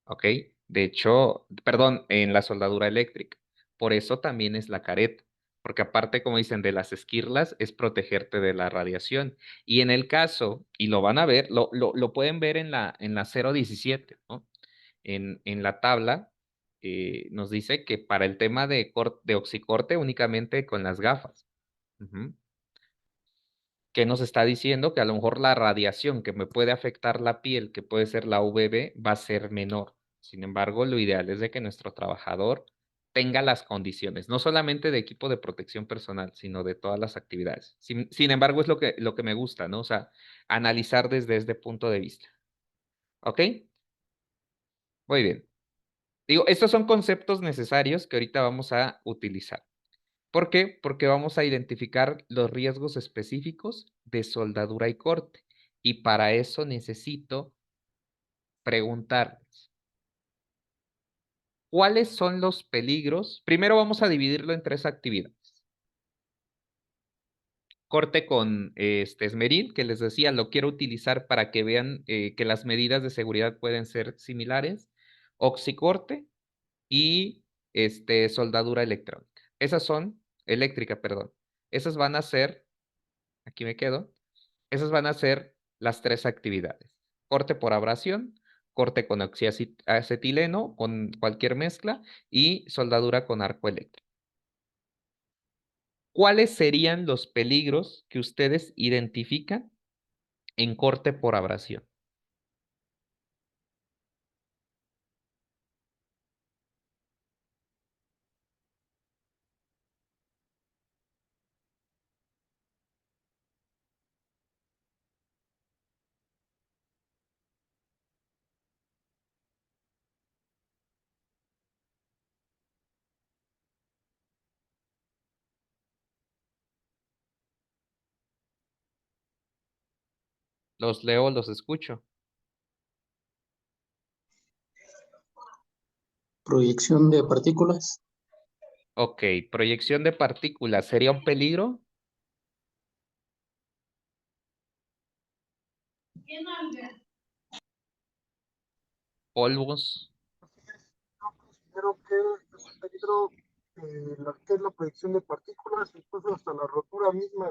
¿Ok? De hecho, perdón, en la soldadura eléctrica. Por eso también es la careta, porque aparte, como dicen, de las esquirlas, es protegerte de la radiación. Y en el caso, y lo van a ver, lo pueden ver en la 017, ¿no? En la tabla nos dice que para el tema de oxicorte únicamente con las gafas. Ujú. ¿Qué nos está diciendo? Que a lo mejor la radiación que me puede afectar la piel, que puede ser la UVB, va a ser menor. Sin embargo, lo ideal es de que nuestro trabajador tenga las condiciones, no solamente de equipo de protección personal, sino de todas las actividades. Sin embargo, es lo que me gusta, ¿no? O sea, analizar desde este punto de vista. ¿Ok? Muy bien. Digo, estos son conceptos necesarios que ahorita vamos a utilizar. ¿Por qué? Porque vamos a identificar los riesgos específicos de soldadura y corte. Y para eso necesito preguntarles, ¿cuáles son los peligros? Primero vamos a dividirlo en tres actividades. Corte con esmeril, que les decía, lo quiero utilizar para que vean que las medidas de seguridad pueden ser similares. Oxicorte y soldadura electrónica. Eléctrica, perdón. Esas van a ser, aquí me quedo. Esas van a ser las tres actividades. Corte por abrasión, corte con oxiacetileno, con cualquier mezcla y soldadura con arco eléctrico. ¿Cuáles serían los peligros que ustedes identifican en corte por abrasión? Los leo, los escucho. Proyección de partículas. Ok, proyección de partículas, ¿sería un peligro? Polvos. Yo considero que es un peligro que es la proyección de partículas, incluso hasta la rotura misma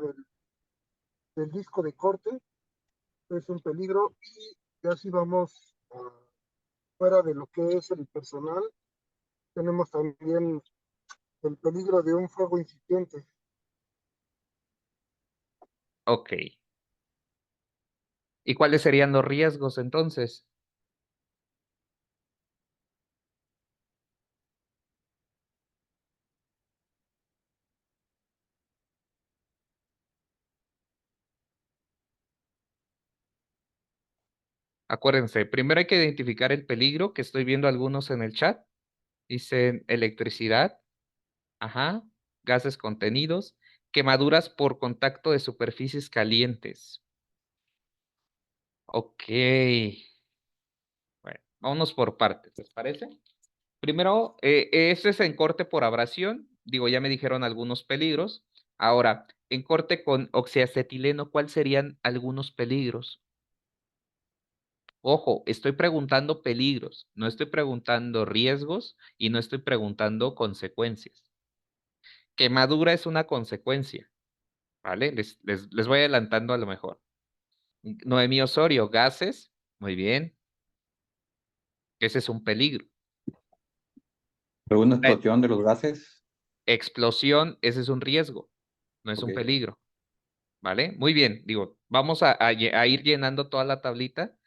del disco de corte es un peligro. Y ya si vamos fuera de lo que es el personal, tenemos también el peligro de un fuego incipiente. Ok. ¿Y cuáles serían los riesgos entonces? Acuérdense, primero hay que identificar el peligro, que estoy viendo algunos en el chat. Dicen electricidad, ajá, gases contenidos, quemaduras por contacto de superficies calientes. Ok, bueno, vámonos por partes, ¿les parece? Primero, este es en corte por abrasión. Digo, ya me dijeron algunos peligros. Ahora, en corte con oxiacetileno, ¿cuáles serían algunos peligros? Ojo, estoy preguntando peligros, no estoy preguntando riesgos y no estoy preguntando consecuencias. Quemadura es una consecuencia, ¿vale? Les voy adelantando a lo mejor. Noemí Osorio, gases, muy bien. Ese es un peligro. Pero una La explosión de los gases. explosión, ese es un riesgo, no es un Ok. peligro, ¿vale? Muy bien, digo, vamos a ir llenando toda la tablita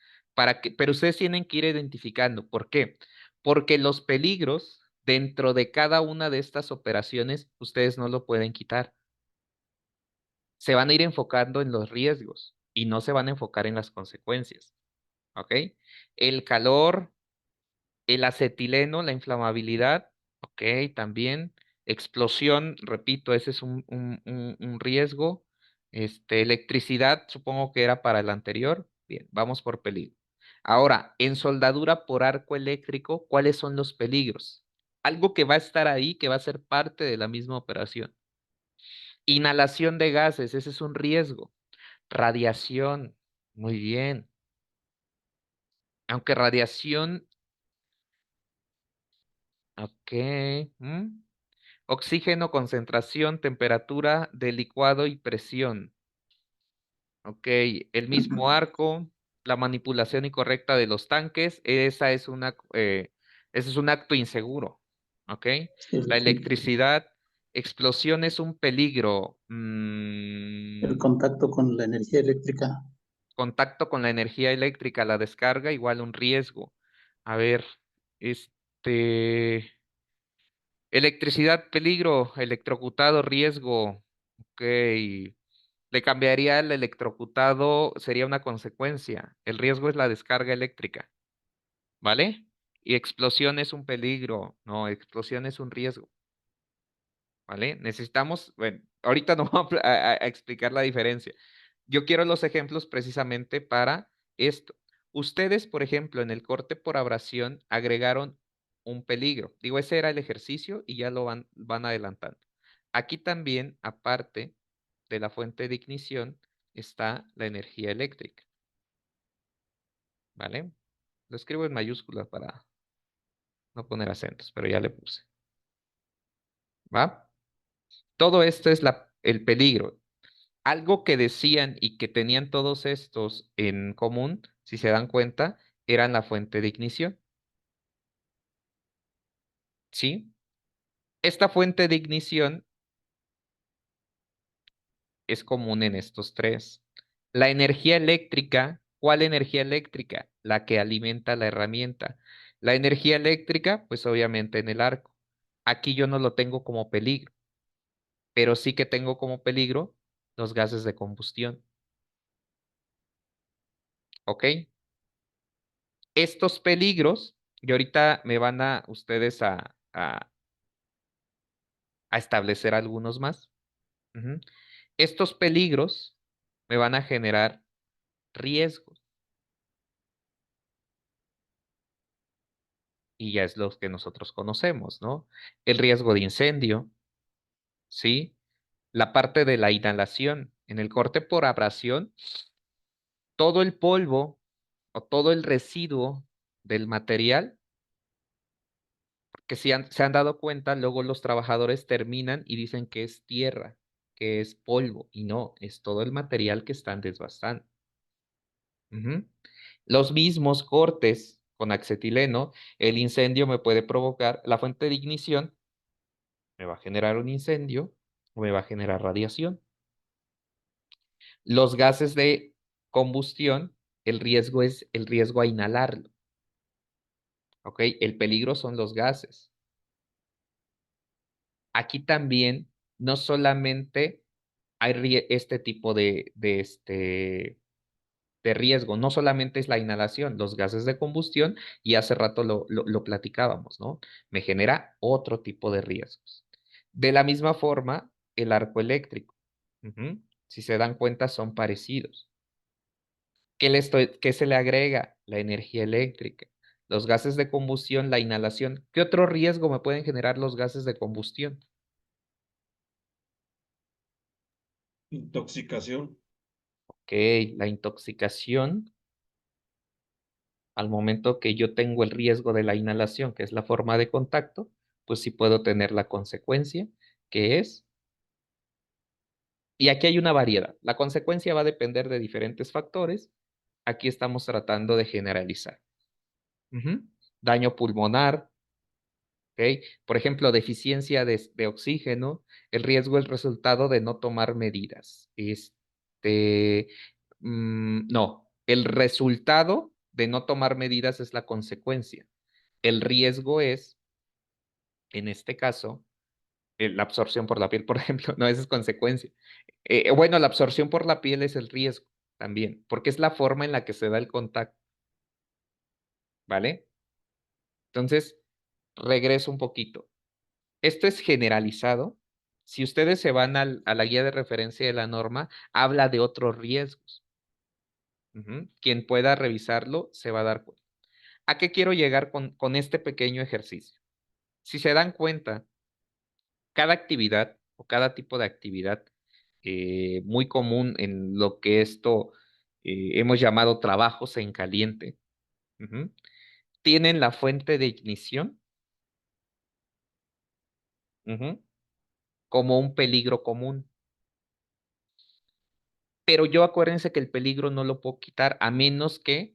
pero ustedes tienen que ir identificando. ¿Por qué? Porque los peligros dentro de cada una de estas operaciones, ustedes no lo pueden quitar. Se van a ir enfocando en los riesgos y no se van a enfocar en las consecuencias, ¿ok? El calor, el acetileno, la inflamabilidad, ok, también. Explosión, repito, ese es un riesgo. Electricidad, supongo que era para el anterior. Bien, vamos por peligro. Ahora, en soldadura por arco eléctrico, ¿cuáles son los peligros? Algo que va a estar ahí, que va a ser parte de la misma operación. Inhalación de gases, ese es un riesgo. Radiación, muy bien. Aunque radiación, ok. Oxígeno, concentración, temperatura de licuado y presión. Ok, el mismo arco, la manipulación incorrecta de los tanques, ese es un acto inseguro. Ok, Sí, la electricidad, explosión es un peligro. el contacto con la energía eléctrica. Contacto con la energía eléctrica, la descarga, igual un riesgo. A ver, este, electricidad, peligro, electrocutado, riesgo. Ok, le cambiaría el electrocutado, sería una consecuencia. El riesgo es la descarga eléctrica, ¿vale? Y explosión es un peligro, no, explosión es un riesgo, ¿vale? Necesitamos, bueno, ahorita no vamos a explicar la diferencia. Yo quiero los ejemplos precisamente para esto. Ustedes, por ejemplo, en el corte por abrasión agregaron un peligro. Digo, ese era el ejercicio y ya lo van adelantando. Aquí también, aparte de la fuente de ignición, está la energía eléctrica, ¿vale? Lo escribo en mayúsculas para no poner acentos, pero ya le puse, ¿va? Todo esto es el peligro. Algo que decían y que tenían todos estos en común, si se dan cuenta, eran la fuente de ignición, ¿sí? Esta fuente de ignición es común en estos tres. La energía eléctrica, ¿cuál energía eléctrica? La que alimenta la herramienta. La energía eléctrica, pues obviamente en el arco. Aquí yo no lo tengo como peligro, pero sí que tengo como peligro los gases de combustión, ¿ok? Estos peligros, y ahorita me van a ustedes a establecer algunos más. Ujú. Estos peligros me van a generar riesgos y ya es lo que nosotros conocemos, ¿no? El riesgo de incendio, ¿sí? La parte de la inhalación. En el corte por abrasión, todo el polvo o todo el residuo del material, que si se han dado cuenta, luego los trabajadores terminan y dicen que es tierra, que es polvo, y no, es todo el material que están desbastando. Ujú. Los mismos cortes con acetileno, el incendio me puede provocar, la fuente de ignición me va a generar un incendio o me va a generar radiación. Los gases de combustión, el riesgo es el riesgo a inhalarlo, ¿ok? El peligro son los gases. Aquí también no solamente hay este tipo de riesgo, no solamente es la inhalación, los gases de combustión, y hace rato lo platicábamos, ¿no? Me genera otro tipo de riesgos. De la misma forma, el arco eléctrico. Ujú. Si se dan cuenta, son parecidos. ¿Qué se le agrega? La energía eléctrica. Los gases de combustión, la inhalación. ¿Qué otro riesgo me pueden generar los gases de combustión? Intoxicación. Ok, la intoxicación, al momento que yo tengo el riesgo de la inhalación, que es la forma de contacto, pues sí puedo tener la consecuencia que es, y aquí hay una variedad. La consecuencia va a depender de diferentes factores. Aquí estamos tratando de generalizar. Ujú. Daño pulmonar, ¿ok? Por ejemplo, deficiencia de oxígeno. El riesgo es resultado de no tomar medidas. No, el resultado de no tomar medidas es la consecuencia. El riesgo es, en este caso, la absorción por la piel, por ejemplo, no, esa es consecuencia. Bueno, la absorción por la piel es el riesgo también, porque es la forma en la que se da el contacto, ¿vale? Entonces, regreso un poquito. Esto es generalizado. Si ustedes se van a la guía de referencia de la norma, habla de otros riesgos. Quien pueda revisarlo se va a dar cuenta. ¿A qué quiero llegar con este pequeño ejercicio? Si se dan cuenta, cada actividad o cada tipo de actividad muy común en lo que esto hemos llamado trabajos en caliente, tienen la fuente de ignición como un peligro común. Pero yo acuérdense que el peligro no lo puedo quitar a menos que,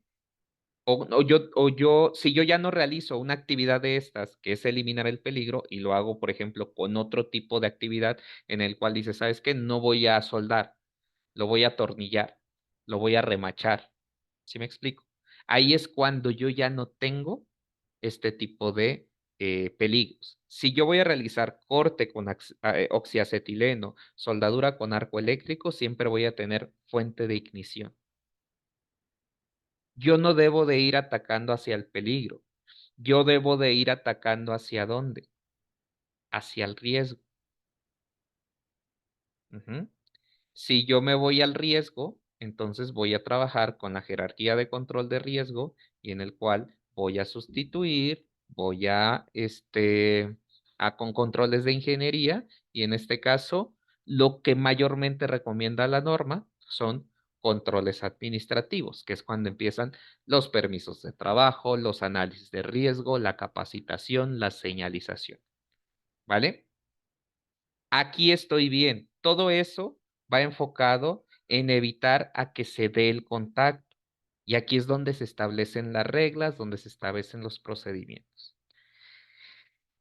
si yo ya no realizo una actividad de estas, que es eliminar el peligro, y lo hago, por ejemplo, con otro tipo de actividad en el cual dice, ¿sabes qué? No voy a soldar, lo voy a atornillar, lo voy a remachar. ¿Sí me explico? Ahí es cuando yo ya no tengo este tipo de peligros. Si yo voy a realizar corte con oxiacetileno, soldadura con arco eléctrico, siempre voy a tener fuente de ignición. Yo no debo de ir atacando hacia el peligro. Yo debo de ir atacando hacia dónde? Hacia el riesgo. Si yo me voy al riesgo, entonces voy a trabajar con la jerarquía de control de riesgo y en el cual voy a sustituir, con controles de ingeniería y en este caso, lo que mayormente recomienda la norma son controles administrativos, que es cuando empiezan los permisos de trabajo, los análisis de riesgo, la capacitación, la señalización. ¿Vale? Aquí estoy bien. Todo eso va enfocado en evitar a que se dé el contacto. Y aquí es donde se establecen las reglas, donde se establecen los procedimientos.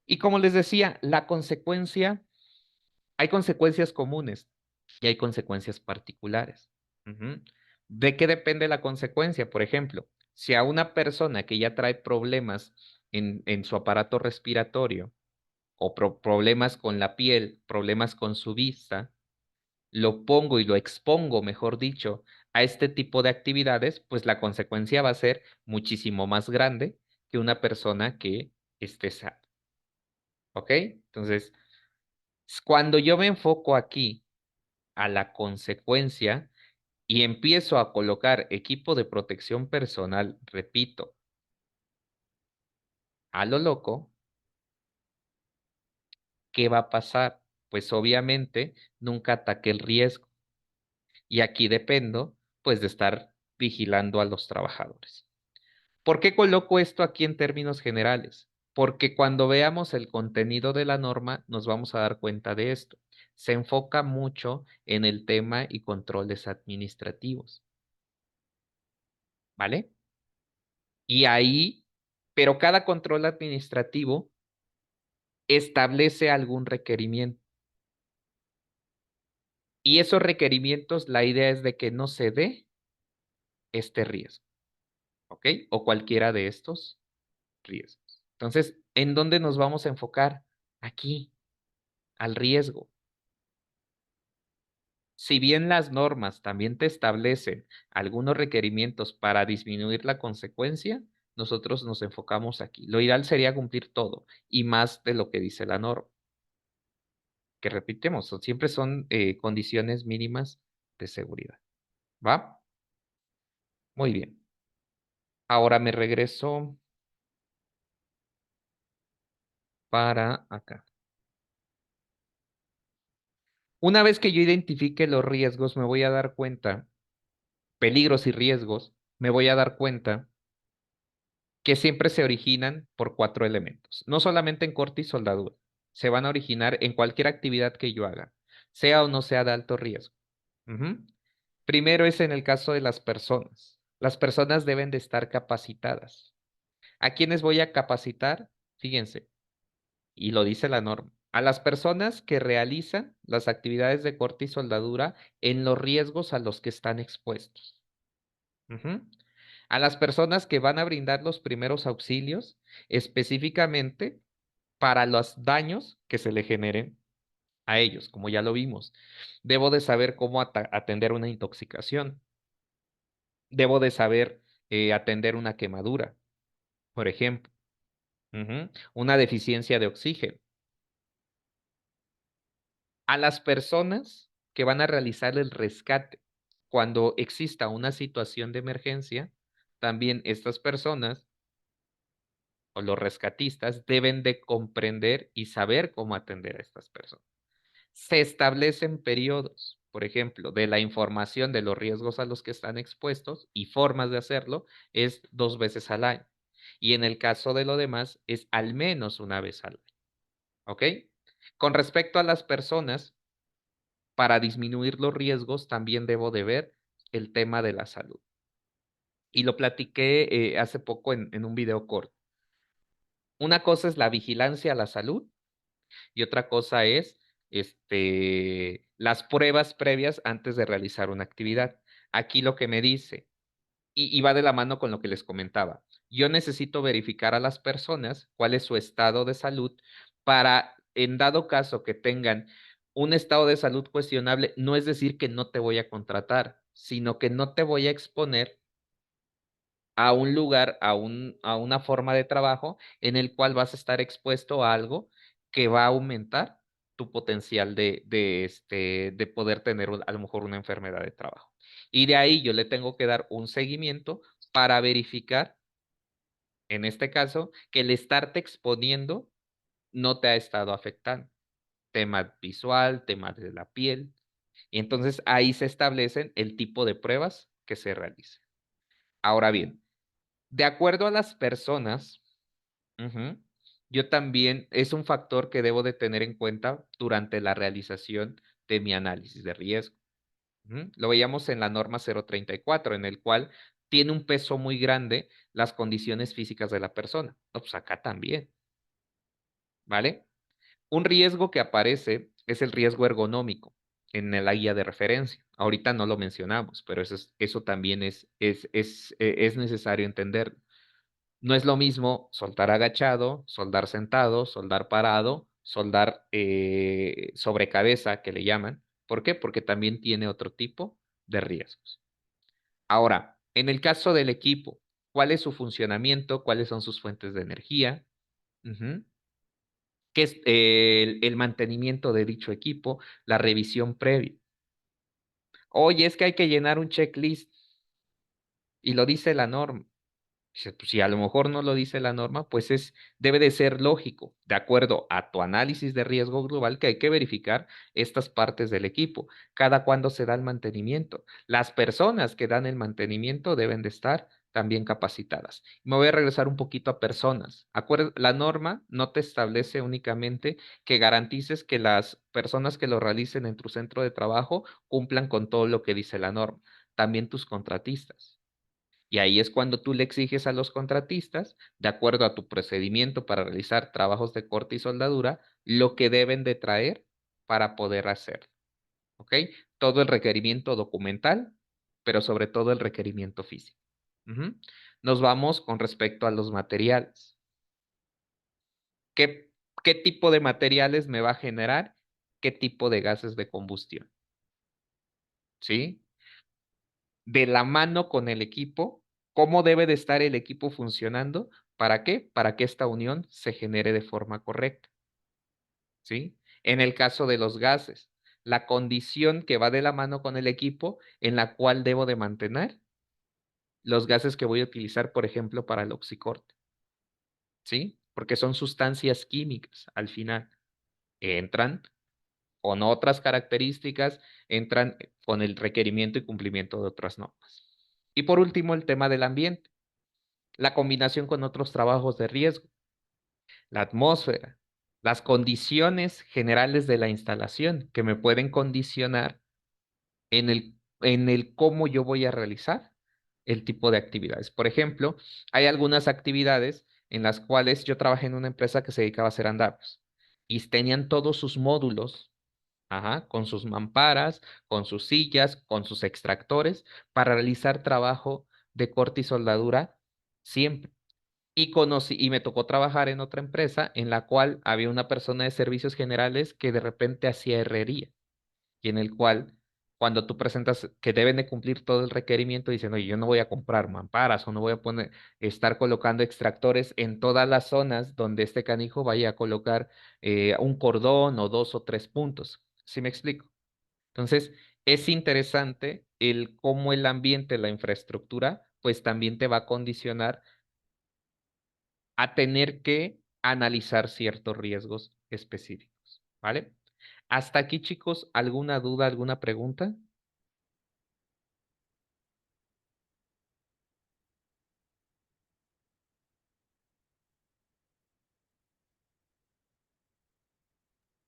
Y como les decía, hay consecuencias comunes y hay consecuencias particulares. ¿De qué depende la consecuencia? Por ejemplo, si a una persona que ya trae problemas en su aparato respiratorio o problemas con la piel, problemas con su vista, lo pongo y lo expongo, mejor dicho, a este tipo de actividades, pues la consecuencia va a ser muchísimo más grande que una persona que esté sana. ¿Ok? Entonces, cuando yo me enfoco aquí a la consecuencia y empiezo a colocar equipo de protección personal, repito, a lo loco, ¿qué va a pasar? Pues obviamente nunca ataque el riesgo. Y aquí dependo, pues, de estar vigilando a los trabajadores. ¿Por qué coloco esto aquí en términos generales? Porque cuando veamos el contenido de la norma nos vamos a dar cuenta de esto. Se enfoca mucho en el tema y controles administrativos. ¿Vale? Y ahí, pero cada control administrativo establece algún requerimiento. Y esos requerimientos, la idea es de que no se dé este riesgo. ¿Ok? O cualquiera de estos riesgos. Entonces, ¿en dónde nos vamos a enfocar? Aquí, al riesgo. Si bien las normas también te establecen algunos requerimientos para disminuir la consecuencia, nosotros nos enfocamos aquí. Lo ideal sería cumplir todo y más de lo que dice la norma. Que repetimos, siempre son condiciones mínimas de seguridad. ¿Va? Muy bien. Ahora me regreso para acá. Una vez que yo identifique los riesgos, me voy a dar cuenta, peligros y riesgos, me voy a dar cuenta que siempre se originan por 4 elementos, no solamente en corte y soldadura, se van a originar en cualquier actividad que yo haga, sea o no sea de alto riesgo. Ujú. Primero es en el caso de las personas. Las personas deben de estar capacitadas. ¿A quiénes voy a capacitar? Fíjense, y lo dice la norma. A las personas que realizan las actividades de corte y soldadura en los riesgos a los que están expuestos. Ujú. A las personas que van a brindar los primeros auxilios, específicamente para los daños que se le generen a ellos, como ya lo vimos. Debo de saber cómo atender una intoxicación. Debo de saber atender una quemadura, por ejemplo. Ujú. Una deficiencia de oxígeno. A las personas que van a realizar el rescate cuando exista una situación de emergencia, también estas personas o los rescatistas deben de comprender y saber cómo atender a estas personas. Se establecen periodos, por ejemplo, de la información de los riesgos a los que están expuestos y formas de hacerlo es 2 veces al año. Y en el caso de lo demás es al menos una vez al año. ¿Ok? Con respecto a las personas, para disminuir los riesgos también debo de ver el tema de la salud. Y lo platiqué hace poco en un video corto. Una cosa es la vigilancia a la salud y otra cosa es las pruebas previas antes de realizar una actividad. Aquí lo que me dice, y va de la mano con lo que les comentaba, yo necesito verificar a las personas cuál es su estado de salud para, en dado caso que tengan un estado de salud cuestionable, no es decir que no te voy a contratar, sino que no te voy a exponer a un lugar, a una forma de trabajo en el cual vas a estar expuesto a algo que va a aumentar tu potencial de poder tener a lo mejor una enfermedad de trabajo. Y de ahí yo le tengo que dar un seguimiento para verificar, en este caso, que el estarte exponiendo no te ha estado afectando. Tema visual, tema de la piel. Y entonces ahí se establecen el tipo de pruebas que se realicen. Ahora bien, de acuerdo a las personas, yo también es un factor que debo de tener en cuenta durante la realización de mi análisis de riesgo. Lo veíamos en la norma 034, en el cual tiene un peso muy grande las condiciones físicas de la persona. No, pues acá también, ¿vale? Un riesgo que aparece es el riesgo ergonómico en la guía de referencia. Ahorita no lo mencionamos, pero eso también es necesario entender. No es lo mismo soldar agachado, soldar sentado, soldar parado, soldar sobre cabeza, que le llaman. ¿Por qué? Porque también tiene otro tipo de riesgos. Ahora, en el caso del equipo, ¿cuál es su funcionamiento? ¿Cuáles son sus fuentes de energía? Ujú. ¿Qué es el mantenimiento de dicho equipo? La revisión previa. Oye, es que hay que llenar un checklist y lo dice la norma. Dice, pues, si a lo mejor no lo dice la norma, pues debe de ser lógico, de acuerdo a tu análisis de riesgo global, que hay que verificar estas partes del equipo. Cada cuándo se da el mantenimiento. Las personas que dan el mantenimiento deben de estar también capacitadas. Me voy a regresar un poquito a personas. La norma no te establece únicamente que garantices que las personas que lo realicen en tu centro de trabajo cumplan con todo lo que dice la norma, también tus contratistas. Y ahí es cuando tú le exiges a los contratistas, de acuerdo a tu procedimiento para realizar trabajos de corte y soldadura, lo que deben de traer para poder hacerlo. ¿Ok? Todo el requerimiento documental, pero sobre todo el requerimiento físico. Nos vamos con respecto a los materiales. ¿Qué tipo de materiales me va a generar? ¿Qué tipo de gases de combustión? ¿Sí? De la mano con el equipo, cómo debe de estar el equipo funcionando, ¿para qué? Para que esta unión se genere de forma correcta, ¿sí? En el caso de los gases, la condición que va de la mano con el equipo en la cual debo de mantener los gases que voy a utilizar, por ejemplo, para el oxicorte, ¿sí? Porque son sustancias químicas al final. Entran con otras características, entran con el requerimiento y cumplimiento de otras normas. Y por último, el tema del ambiente, la combinación con otros trabajos de riesgo, la atmósfera, las condiciones generales de la instalación que me pueden condicionar en el cómo yo voy a realizar el tipo de actividades. Por ejemplo, hay algunas actividades en las cuales yo trabajé en una empresa que se dedicaba a hacer andamios y tenían todos sus módulos, ajá, con sus mamparas, con sus sillas, con sus extractores para realizar trabajo de corte y soldadura siempre. Y me tocó trabajar en otra empresa en la cual había una persona de servicios generales que de repente hacía herrería y en el cual cuando tú presentas que deben de cumplir todo el requerimiento, dicen, oye, yo no voy a comprar mamparas o no voy a estar colocando extractores en todas las zonas donde este canijo vaya a colocar un cordón o 2 o 3 puntos. ¿Sí me explico? Entonces, es interesante el cómo el ambiente, la infraestructura, pues también te va a condicionar a tener que analizar ciertos riesgos específicos, ¿vale? Hasta aquí, chicos, ¿alguna duda, alguna pregunta?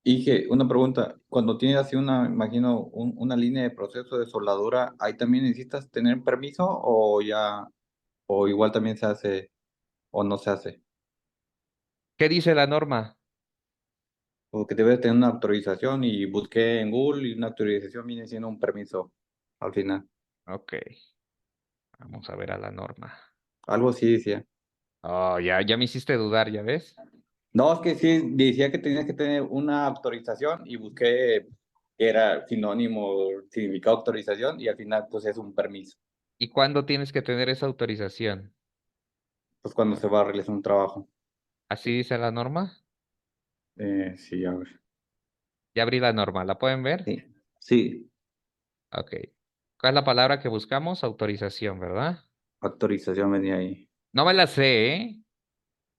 Y que una pregunta, cuando tienes así imagino, una línea de proceso de soldadura, ¿ahí también necesitas tener permiso o ya, o igual también se hace o no se hace? ¿Qué dice la norma? O que debes tener una autorización y busqué en Google y una autorización viene siendo un permiso al final. Ok, vamos a ver a la norma. Algo así decía. Oh, ya me hiciste dudar, ¿ya ves? No, es que sí, decía que tenías que tener una autorización y busqué que era sinónimo, significado autorización y al final pues es un permiso. ¿Y cuándo tienes que tener esa autorización? Pues cuando se va a realizar un trabajo. ¿Así dice la norma? Sí, a ver. Ya abrí la norma, ¿la pueden ver? Sí, sí, Ok. ¿Cuál es la palabra que buscamos? Autorización, ¿verdad? autorización venía ahí. No me la sé, ¿eh?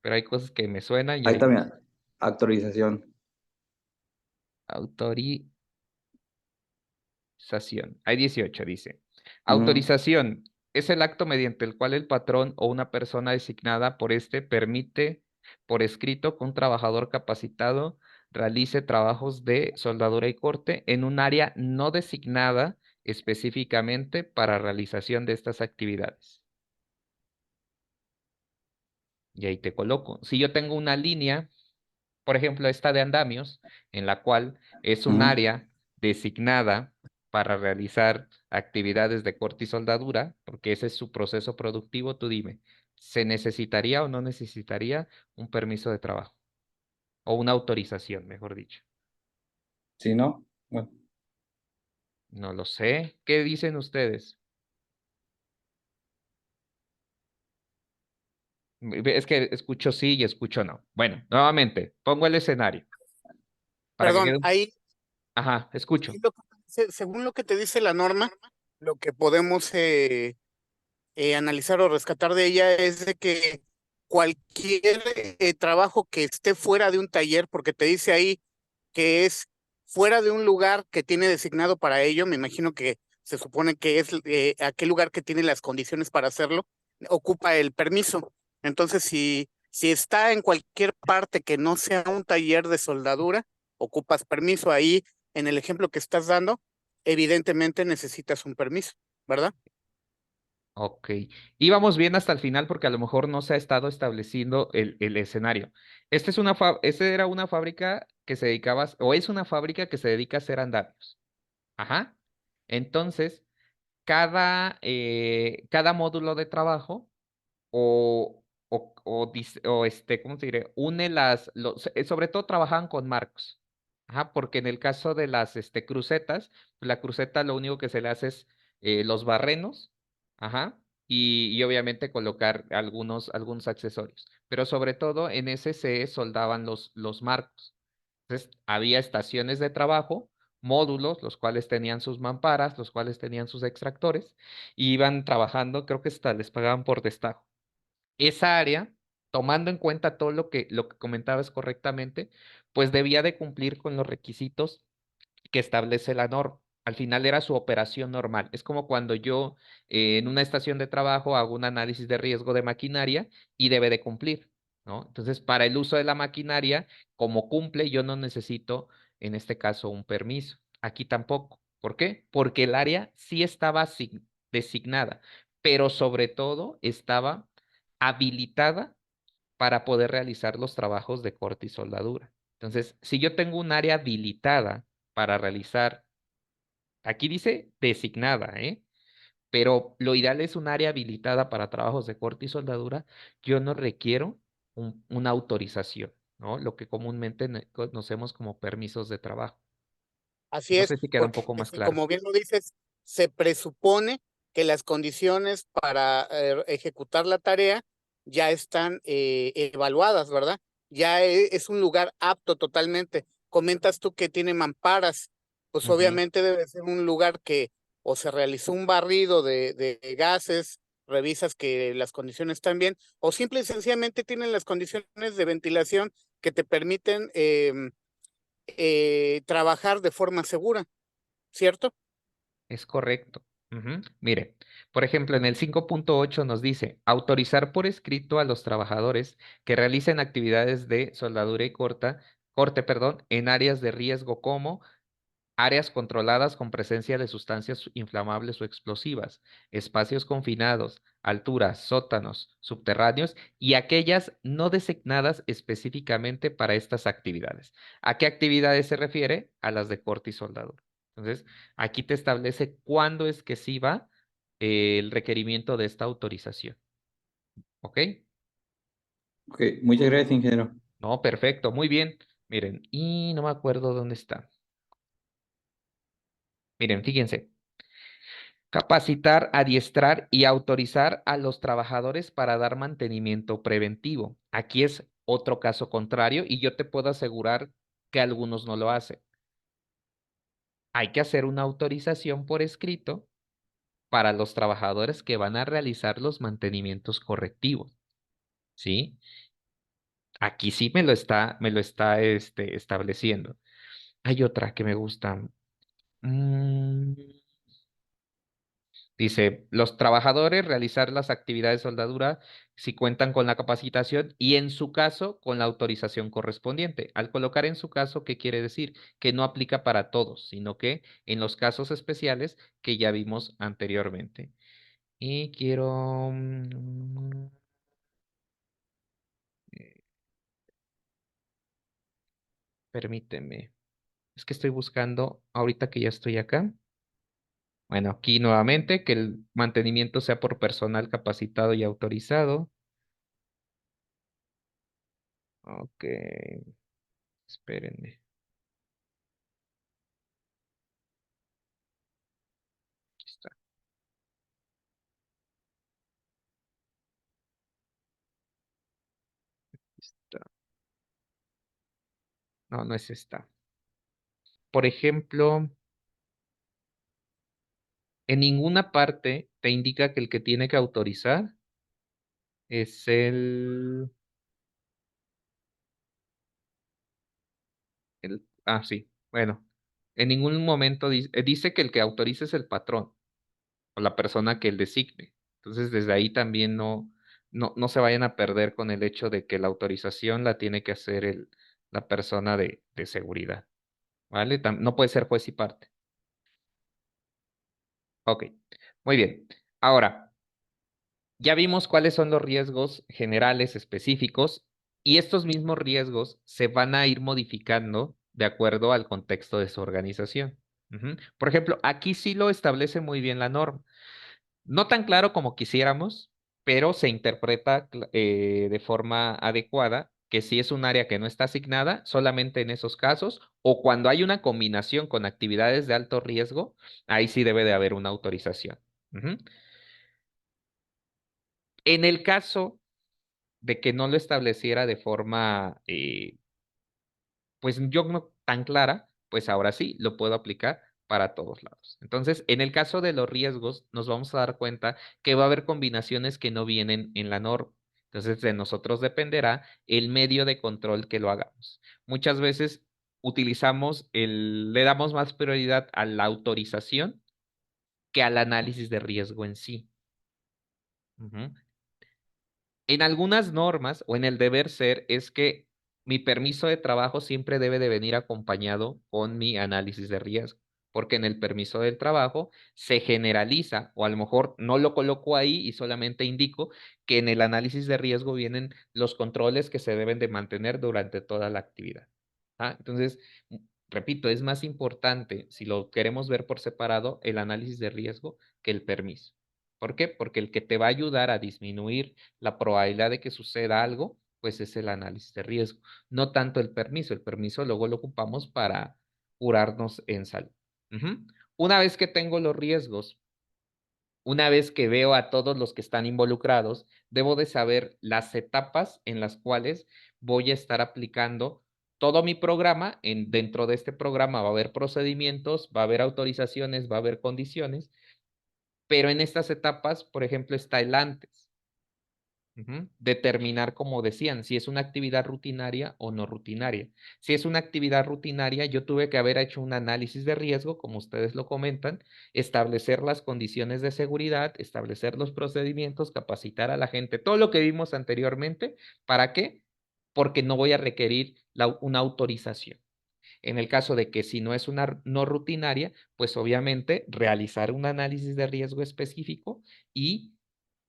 Pero hay cosas que me suenan y Ahí hay también, autorización. autorización. Hay 18, dice. Ujú. Autorización es el acto mediante el cual el patrón o una persona designada por este permite por escrito que un trabajador capacitado realice trabajos de soldadura y corte en un área no designada específicamente para realización de estas actividades. Y ahí te coloco. Si yo tengo una línea, por ejemplo, esta de andamios, en la cual es un Ujú. área designada para realizar actividades de corte y soldadura, porque ese es su proceso productivo, tú dime, ¿se necesitaría o no necesitaría un permiso de trabajo? O una autorización, mejor dicho. Sí, ¿no? Bueno, No lo sé. ¿Qué dicen ustedes? Es que escucho sí y escucho no. Bueno, nuevamente, pongo el escenario para que Perdón, quede... ahí, Ajá, escucho. según lo que te dice la norma, lo que podemos analizar o rescatar de ella es de que cualquier trabajo que esté fuera de un taller, porque te dice ahí que es fuera de un lugar que tiene designado para ello, me imagino que se supone que es aquel lugar que tiene las condiciones para hacerlo, ocupa el permiso. Entonces, si está en cualquier parte que no sea un taller de soldadura, ocupas permiso. Ahí, en el ejemplo que estás dando, evidentemente necesitas un permiso, ¿verdad? Ok. Íbamos bien hasta el final porque a lo mejor no se ha estado estableciendo el escenario. Este era una fábrica que se dedicaba, o es una fábrica que se dedica a hacer andamios. Ajá. Entonces, cada módulo de trabajo ¿cómo te diré? Une sobre todo trabajaban con marcos. Ajá, porque en el caso de las crucetas, la cruceta lo único que se le hace es los barrenos, ajá, y obviamente colocar algunos accesorios. Pero sobre todo en ese se soldaban los marcos. Entonces, había estaciones de trabajo, módulos, los cuales tenían sus mamparas, los cuales tenían sus extractores, y iban trabajando, creo que hasta les pagaban por destajo. Esa área, tomando en cuenta todo lo que comentabas correctamente, pues debía de cumplir con los requisitos que establece la norma. Al final era su operación normal. Es como cuando yo en una estación de trabajo hago un análisis de riesgo de maquinaria y debe de cumplir. ¿no? Entonces, para el uso de la maquinaria, como cumple, yo no necesito, en este caso, un permiso. Aquí tampoco. ¿Por qué? Porque el área sí estaba designada, pero sobre todo estaba habilitada para poder realizar los trabajos de corte y soldadura. Entonces, si yo tengo un área habilitada para realizar, aquí dice designada, ¿eh? Pero lo ideal es un área habilitada para trabajos de corte y soldadura. Yo no requiero una autorización, ¿no? Lo que comúnmente conocemos como permisos de trabajo. Así No es, sé si queda un porque poco más claro. como bien lo dices, se presupone que las condiciones para ejecutar la tarea ya están evaluadas, ¿verdad? Ya es un lugar apto totalmente. Comentas tú que tiene mamparas, pues obviamente debe ser un lugar que o se realizó un barrido de gases, revisas que las condiciones están bien, o simple y sencillamente tienen las condiciones de ventilación que te permiten trabajar de forma segura, ¿cierto? Es correcto. Mire, por ejemplo, en el 5.8 nos dice autorizar por escrito a los trabajadores que realicen actividades de soldadura y corte, perdón, en áreas de riesgo como áreas controladas con presencia de sustancias inflamables o explosivas, espacios confinados, alturas, sótanos, subterráneos y aquellas no designadas específicamente para estas actividades. ¿A qué actividades se refiere? A las de corte y soldadura. Entonces, aquí te establece cuándo es que sí va el requerimiento de esta autorización. ¿Ok? Ok, muchas gracias, ingeniero. No, perfecto, muy bien. Miren, y no me acuerdo dónde está. Miren, fíjense. Capacitar, adiestrar y autorizar a los trabajadores para dar mantenimiento preventivo. Aquí es otro caso contrario y yo te puedo asegurar que algunos no lo hacen. Hay que hacer una autorización por escrito para los trabajadores que van a realizar los mantenimientos correctivos, ¿sí? Aquí sí me lo está estableciendo. Hay otra que me gusta. Mm, Dice, los trabajadores realizar las actividades de soldadura si cuentan con la capacitación y en su caso con la autorización correspondiente. Al colocar en su caso, ¿qué quiere decir? Que no aplica para todos, sino que en los casos especiales que ya vimos anteriormente. Y quiero... eh, permíteme. Es que estoy buscando, ahorita que ya estoy acá. Bueno, aquí nuevamente, que el mantenimiento sea por personal capacitado y autorizado. Ok, espérenme. Aquí está. Está. No, no es esta. Por ejemplo, en ninguna parte te indica que el que tiene que autorizar es sí, bueno, en ningún momento dice que el que autoriza es el patrón o la persona que él designe. Entonces, desde ahí también no se vayan a perder con el hecho de que la autorización la tiene que hacer la persona de seguridad, ¿vale? No puede ser juez y parte. Ok, muy bien. Ahora, ya vimos cuáles son los riesgos generales específicos y estos mismos riesgos se van a ir modificando de acuerdo al contexto de su organización. Por ejemplo, aquí sí lo establece muy bien la norma. No tan claro como quisiéramos, pero se interpreta de forma adecuada que si es un área que no está asignada, solamente en esos casos, o cuando hay una combinación con actividades de alto riesgo, ahí sí debe de haber una autorización. En el caso de que no lo estableciera de forma, pues yo no tan clara, pues ahora sí lo puedo aplicar para todos lados. Entonces, en el caso de los riesgos, nos vamos a dar cuenta que va a haber combinaciones que no vienen en la norma. Entonces, de nosotros dependerá el medio de control que lo hagamos. Muchas veces le damos más prioridad a la autorización que al análisis de riesgo en sí. Ujú. En algunas normas o en el deber ser es que mi permiso de trabajo siempre debe de venir acompañado con mi análisis de riesgo, porque en el permiso del trabajo se generaliza, o a lo mejor no lo coloco ahí y solamente indico que en el análisis de riesgo vienen los controles que se deben de mantener durante toda la actividad. Entonces, repito, es más importante, si lo queremos ver por separado, el análisis de riesgo que el permiso. ¿Por qué? Porque el que te va a ayudar a disminuir la probabilidad de que suceda algo, pues es el análisis de riesgo, no tanto el permiso. El permiso luego lo ocupamos para curarnos en salud. Una vez que tengo los riesgos, una vez que veo a todos los que están involucrados, debo de saber las etapas en las cuales voy a estar aplicando todo mi programa. Dentro de este programa va a haber procedimientos, va a haber autorizaciones, va a haber condiciones, pero en estas etapas, por ejemplo, está el antes. Determinar, como decían, si es una actividad rutinaria o no rutinaria. Si es una actividad rutinaria, yo tuve que haber hecho un análisis de riesgo, como ustedes lo comentan, establecer las condiciones de seguridad, establecer los procedimientos, capacitar a la gente, todo lo que vimos anteriormente. ¿Para qué? Porque no voy a requerir una autorización. En el caso de que si no es una no rutinaria, pues obviamente realizar un análisis de riesgo específico y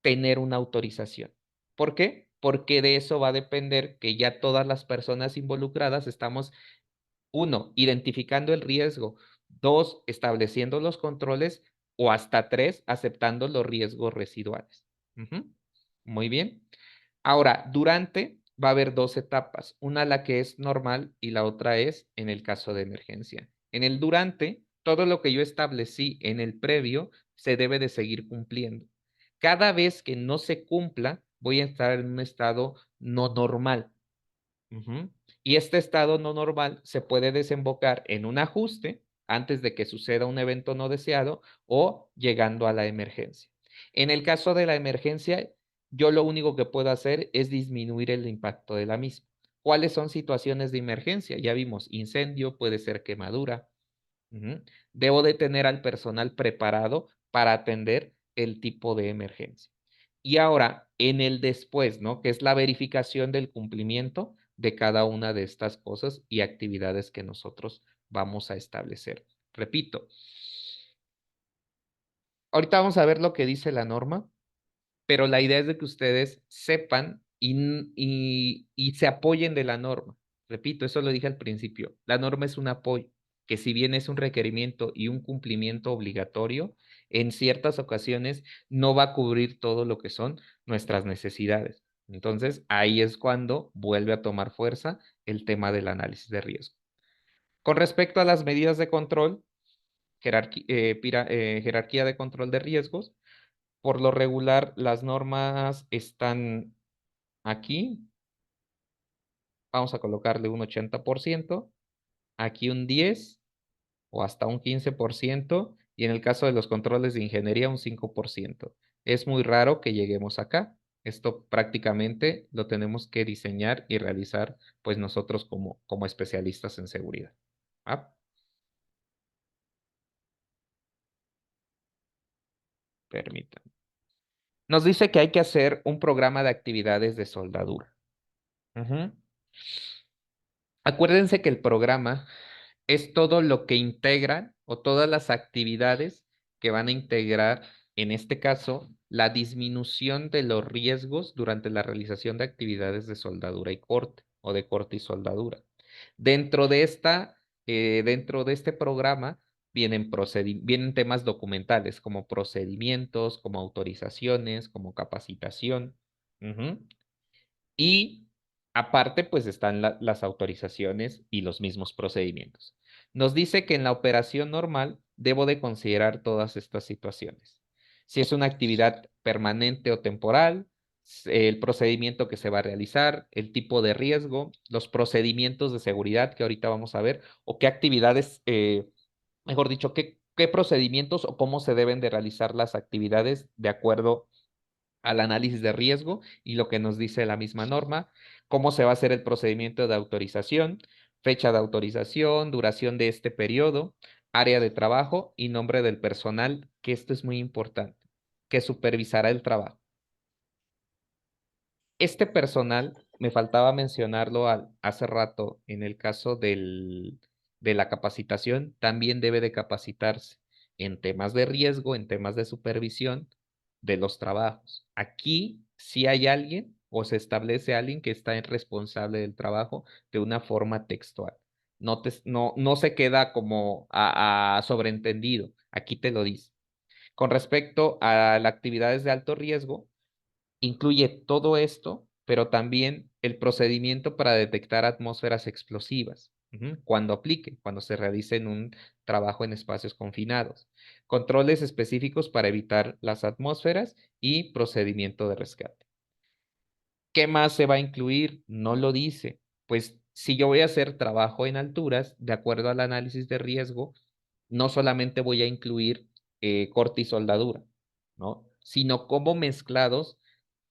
tener una autorización. ¿Por qué? Porque de eso va a depender que ya todas las personas involucradas estamos, uno, identificando el riesgo, dos, estableciendo los controles, o hasta tres, aceptando los riesgos residuales. Muy bien. Ahora, durante va a haber dos etapas, una la que es normal y la otra es en el caso de emergencia. En el durante, todo lo que yo establecí en el previo se debe de seguir cumpliendo. Cada vez que no se cumpla, voy a estar en un estado no normal. Y este estado no normal se puede desembocar en un ajuste antes de que suceda un evento no deseado o llegando a la emergencia. En el caso de la emergencia, yo lo único que puedo hacer es disminuir el impacto de la misma. ¿Cuáles son situaciones de emergencia? Ya vimos, incendio, puede ser quemadura. Debo de tener al personal preparado para atender el tipo de emergencia. Y ahora, en el después, ¿no? Que es la verificación del cumplimiento de cada una de estas cosas y actividades que nosotros vamos a establecer. Repito, ahorita vamos a ver lo que dice la norma, pero la idea es de que ustedes sepan y se apoyen de la norma. Repito, eso lo dije al principio. La norma es un apoyo, que si bien es un requerimiento y un cumplimiento obligatorio, en ciertas ocasiones no va a cubrir todo lo que son nuestras necesidades. Entonces, ahí es cuando vuelve a tomar fuerza el tema del análisis de riesgo. Con respecto a las medidas de control, jerarquía de control de riesgos, por lo regular, las normas están aquí. Vamos a colocarle un 80%, aquí un 10% o hasta un 15%, y en el caso de los controles de ingeniería, un 5%. Es muy raro que lleguemos acá. Esto prácticamente lo tenemos que diseñar y realizar, pues nosotros como especialistas en seguridad. Permítanme. Nos dice que hay que hacer un programa de actividades de soldadura. Acuérdense que el programa es todo lo que integran o todas las actividades que van a integrar, en este caso, la disminución de los riesgos durante la realización de actividades de soldadura y corte o de corte y soldadura. Dentro de este programa vienen temas documentales como procedimientos, como autorizaciones, como capacitación. Y aparte, pues están las autorizaciones y los mismos procedimientos. Nos dice que en la operación normal debo de considerar todas estas situaciones. Si es una actividad permanente o temporal, el procedimiento que se va a realizar, el tipo de riesgo, los procedimientos de seguridad que ahorita vamos a ver, o qué actividades, mejor dicho, qué procedimientos o cómo se deben de realizar las actividades de acuerdo al análisis de riesgo y lo que nos dice la misma norma, cómo se va a hacer el procedimiento de autorización, fecha de autorización, duración de este periodo, área de trabajo y nombre del personal, que esto es muy importante, que supervisará el trabajo. Este personal, me faltaba mencionarlo hace rato, en el caso de la capacitación, también debe de capacitarse en temas de riesgo, en temas de supervisión de los trabajos. Aquí sí hay alguien o se establece alguien que está responsable del trabajo de una forma textual. No se queda como a sobreentendido. Aquí te lo dice. Con respecto a las actividades de alto riesgo, incluye todo esto, pero también el procedimiento para detectar atmósferas explosivas, cuando aplique, cuando se realice en un trabajo en espacios confinados. Controles específicos para evitar las atmósferas y procedimiento de rescate. ¿Qué más se va a incluir? No lo dice. Pues si yo voy a hacer trabajo en alturas, de acuerdo al análisis de riesgo, no solamente voy a incluir corte y soldadura, ¿no? Sino cómo mezclados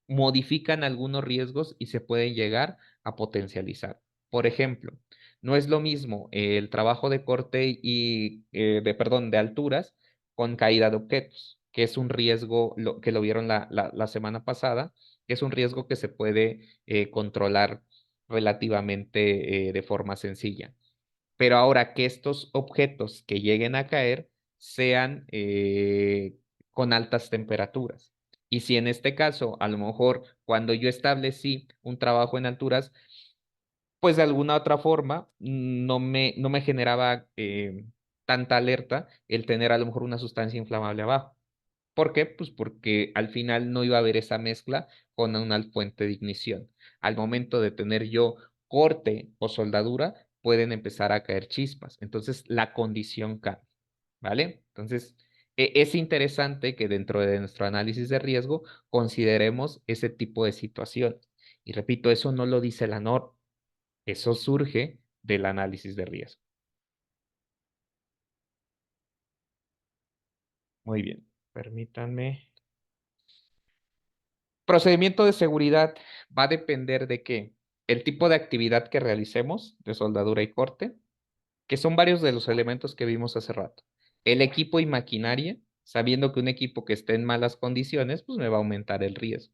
modifican algunos riesgos y se pueden llegar a potencializar. Por ejemplo, no es lo mismo el trabajo de corte y perdón, de alturas con caída de objetos, que es un riesgo que lo vieron la semana pasada, que es un riesgo que se puede controlar relativamente de forma sencilla. Pero ahora que estos objetos que lleguen a caer sean con altas temperaturas. Y si en este caso, a lo mejor cuando yo establecí un trabajo en alturas, pues de alguna otra forma no me generaba tanta alerta el tener a lo mejor una sustancia inflamable abajo. ¿Por qué? Pues porque al final no iba a haber esa mezcla con una fuente de ignición. Al momento de tener yo corte o soldadura, pueden empezar a caer chispas. Entonces, la condición cambia, ¿vale? Entonces, es interesante que dentro de nuestro análisis de riesgo consideremos ese tipo de situación. Y repito, eso no lo dice la norma, eso surge del análisis de riesgo. Muy bien, permítanme. Procedimiento de seguridad va a depender de qué. El tipo de actividad que realicemos, de soldadura y corte, que son varios de los elementos que vimos hace rato. El equipo y maquinaria, sabiendo que un equipo que esté en malas condiciones, pues me va a aumentar el riesgo.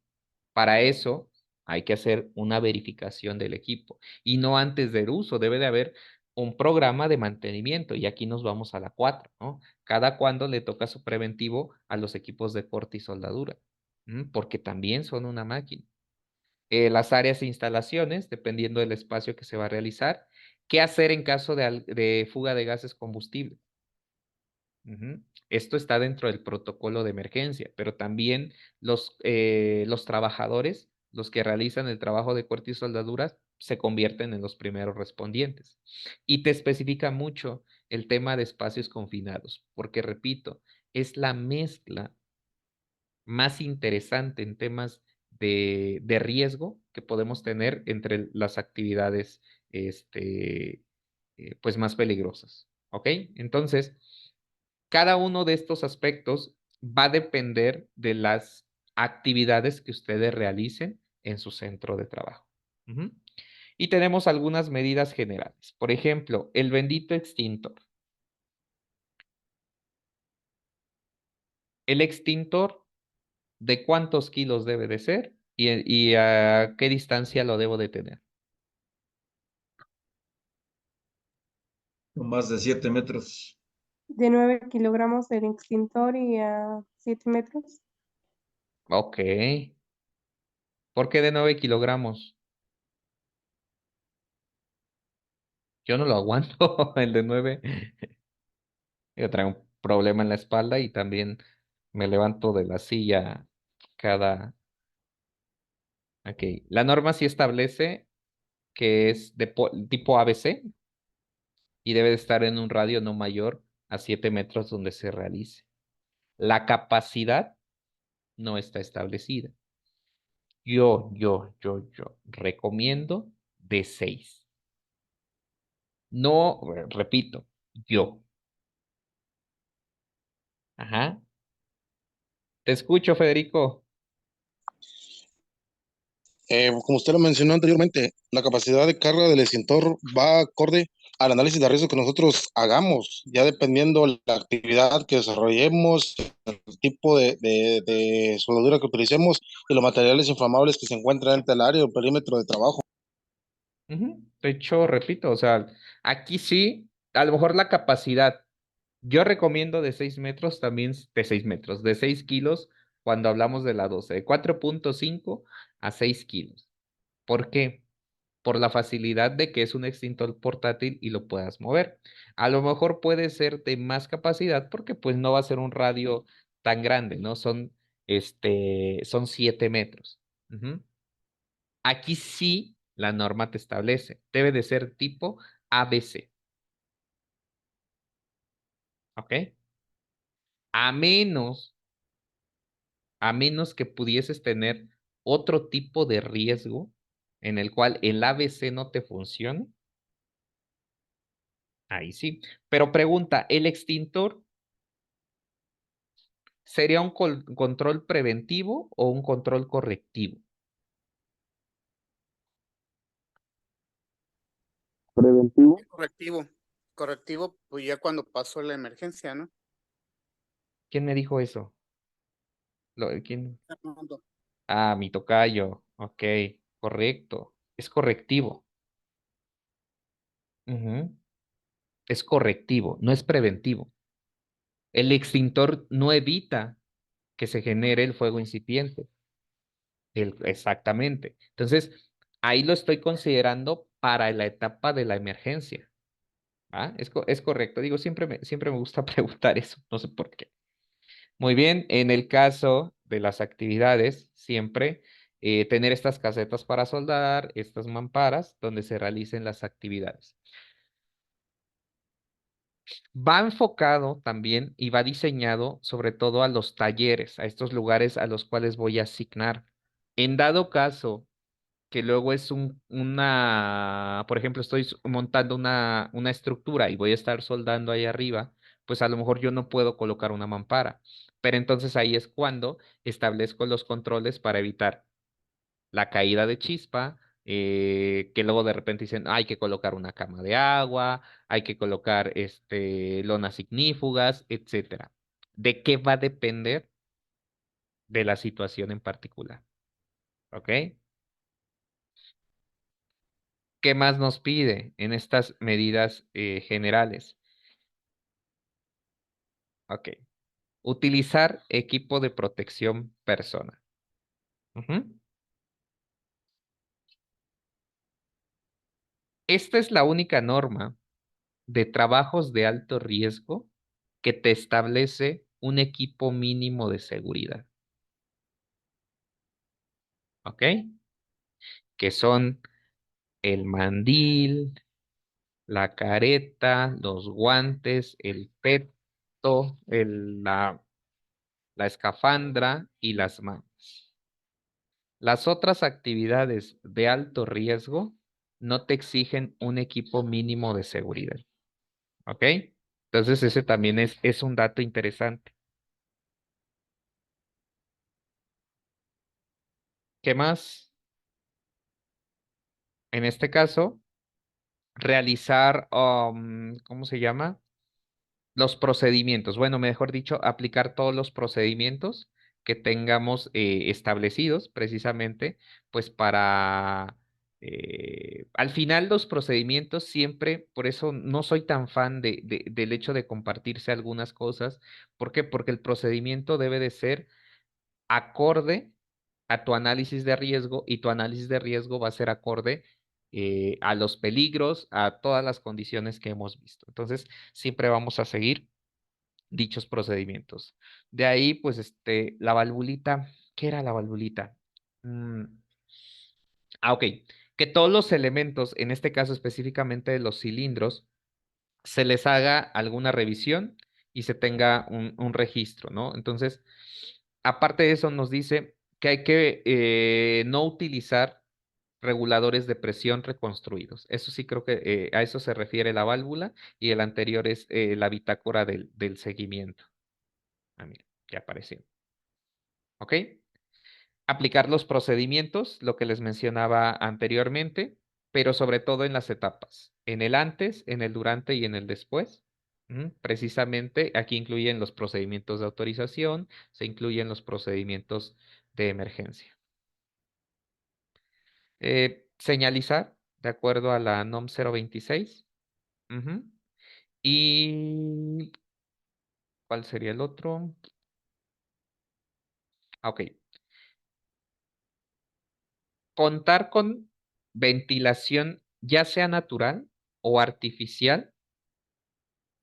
Para eso hay que hacer una verificación del equipo y no antes del uso, debe de haber un programa de mantenimiento y aquí nos vamos a la 4, ¿no? Cada cuándo le toca su preventivo a los equipos de corte y soldadura, porque también son una máquina. Las áreas e instalaciones, dependiendo del espacio que se va a realizar. ¿Qué hacer en caso de fuga de gases combustibles? Esto está dentro del protocolo de emergencia, pero también los trabajadores, los que realizan el trabajo de corte y soldaduras, se convierten en los primeros respondientes. Y te especifica mucho el tema de espacios confinados, porque repito, es la mezcla más interesante en temas de riesgo que podemos tener entre las actividades pues más peligrosas. ¿Ok? Entonces, cada uno de estos aspectos va a depender de las actividades que ustedes realicen en su centro de trabajo. Y tenemos algunas medidas generales. Por ejemplo, el bendito extintor. El extintor, ¿de cuántos kilos debe de ser? Y a qué distancia lo debo de tener. Más de 7 metros. De 9 kilogramos el extintor y a 7 metros. Ok. ¿Por qué de 9 kilogramos? Yo no lo aguanto, el de 9. Yo traigo un problema en la espalda y también me levanto de la silla cada... Ok. La norma sí establece que es de tipo ABC y debe de estar en un radio no mayor a 7 metros donde se realice. La capacidad no está establecida. Yo recomiendo de 6. No, repito, yo. Ajá. Te escucho, Federico. Como usted lo mencionó anteriormente, la capacidad de carga del extintor va acorde al análisis de riesgo que nosotros hagamos, ya dependiendo la actividad que desarrollemos, el tipo de soldadura que utilicemos y los materiales inflamables que se encuentran dentro del área o perímetro de trabajo. De hecho, repito, o sea, aquí sí, a lo mejor la capacidad, yo recomiendo de 6 metros también, de 6 metros, de 6 kilos cuando hablamos de la 12, de 4.5 a 6 kilos. ¿Por qué? Por la facilidad de que es un extintor portátil y lo puedas mover. A lo mejor puede ser de más capacidad porque pues no va a ser un radio tan grande, ¿no? Son 7 metros. Ujú. Aquí sí la norma te establece, debe de ser tipo ABC, ¿ok? A menos, a menos que pudieses tener otro tipo de riesgo en el cual el ABC no te funcione, ahí sí. Pero pregunta, ¿el extintor sería un control preventivo o un control correctivo? Preventivo. Correctivo. Correctivo, pues ya cuando pasó la emergencia, ¿no? ¿Quién me dijo eso? ¿Quién? Fernando. Ah, mi tocayo. Ok, correcto. Es correctivo. Ujú. Es correctivo, no es preventivo. El extintor no evita que se genere el fuego incipiente. Exactamente. Entonces, ahí lo estoy considerando para la etapa de la emergencia. ¿Ah? Es correcto. Digo, siempre me gusta preguntar eso, no sé por qué. Muy bien, en el caso de las actividades, siempre tener estas casetas para soldar, estas mamparas, donde se realicen las actividades. Va enfocado también y va diseñado sobre todo a los talleres, a estos lugares a los cuales voy a asignar. En dado caso que luego es por ejemplo, estoy montando una estructura y voy a estar soldando ahí arriba, pues a lo mejor yo no puedo colocar una mampara. Pero entonces ahí es cuando establezco los controles para evitar la caída de chispa, que luego de repente dicen, hay que colocar una cama de agua, hay que colocar lonas ignífugas, etcétera. ¿De qué va a depender? De la situación en particular. ¿Ok? ¿Qué más nos pide en estas medidas generales? Ok. Utilizar equipo de protección personal. Ujú. Esta es la única norma de trabajos de alto riesgo que te establece un equipo mínimo de seguridad. ¿Ok? Que son el mandil, la careta, los guantes, el peto, la escafandra y las manos. Las otras actividades de alto riesgo no te exigen un equipo mínimo de seguridad. ¿Ok? Entonces ese también es un dato interesante. ¿Qué más? En este caso, realizar, ¿cómo se llama? Los procedimientos. Bueno, mejor dicho, aplicar todos los procedimientos que tengamos establecidos precisamente, pues al final los procedimientos siempre, por eso no soy tan fan del hecho de compartirse algunas cosas. ¿Por qué? Porque el procedimiento debe de ser acorde a tu análisis de riesgo y tu análisis de riesgo va a ser acorde a los peligros, a todas las condiciones que hemos visto. Entonces, siempre vamos a seguir dichos procedimientos. De ahí, pues, la valvulita, ¿qué era la valvulita? Mm, ok, que todos los elementos, en este caso específicamente de los cilindros, se les haga alguna revisión y se tenga un registro, ¿no? Entonces, aparte de eso, nos dice que hay que no utilizar reguladores de presión reconstruidos. Eso sí creo que a eso se refiere la válvula y el anterior es la bitácora del seguimiento. Ah, mira, ya apareció. ¿Ok? Aplicar los procedimientos, lo que les mencionaba anteriormente. pero sobre todo en las etapas, en el antes, en el durante y en el después. Precisamente aquí incluyen los procedimientos de autorización, se incluyen los procedimientos de emergencia. Señalizar de acuerdo a la NOM 026. ¿Y cuál sería el otro? Ok. Contar con ventilación, ya sea natural o artificial,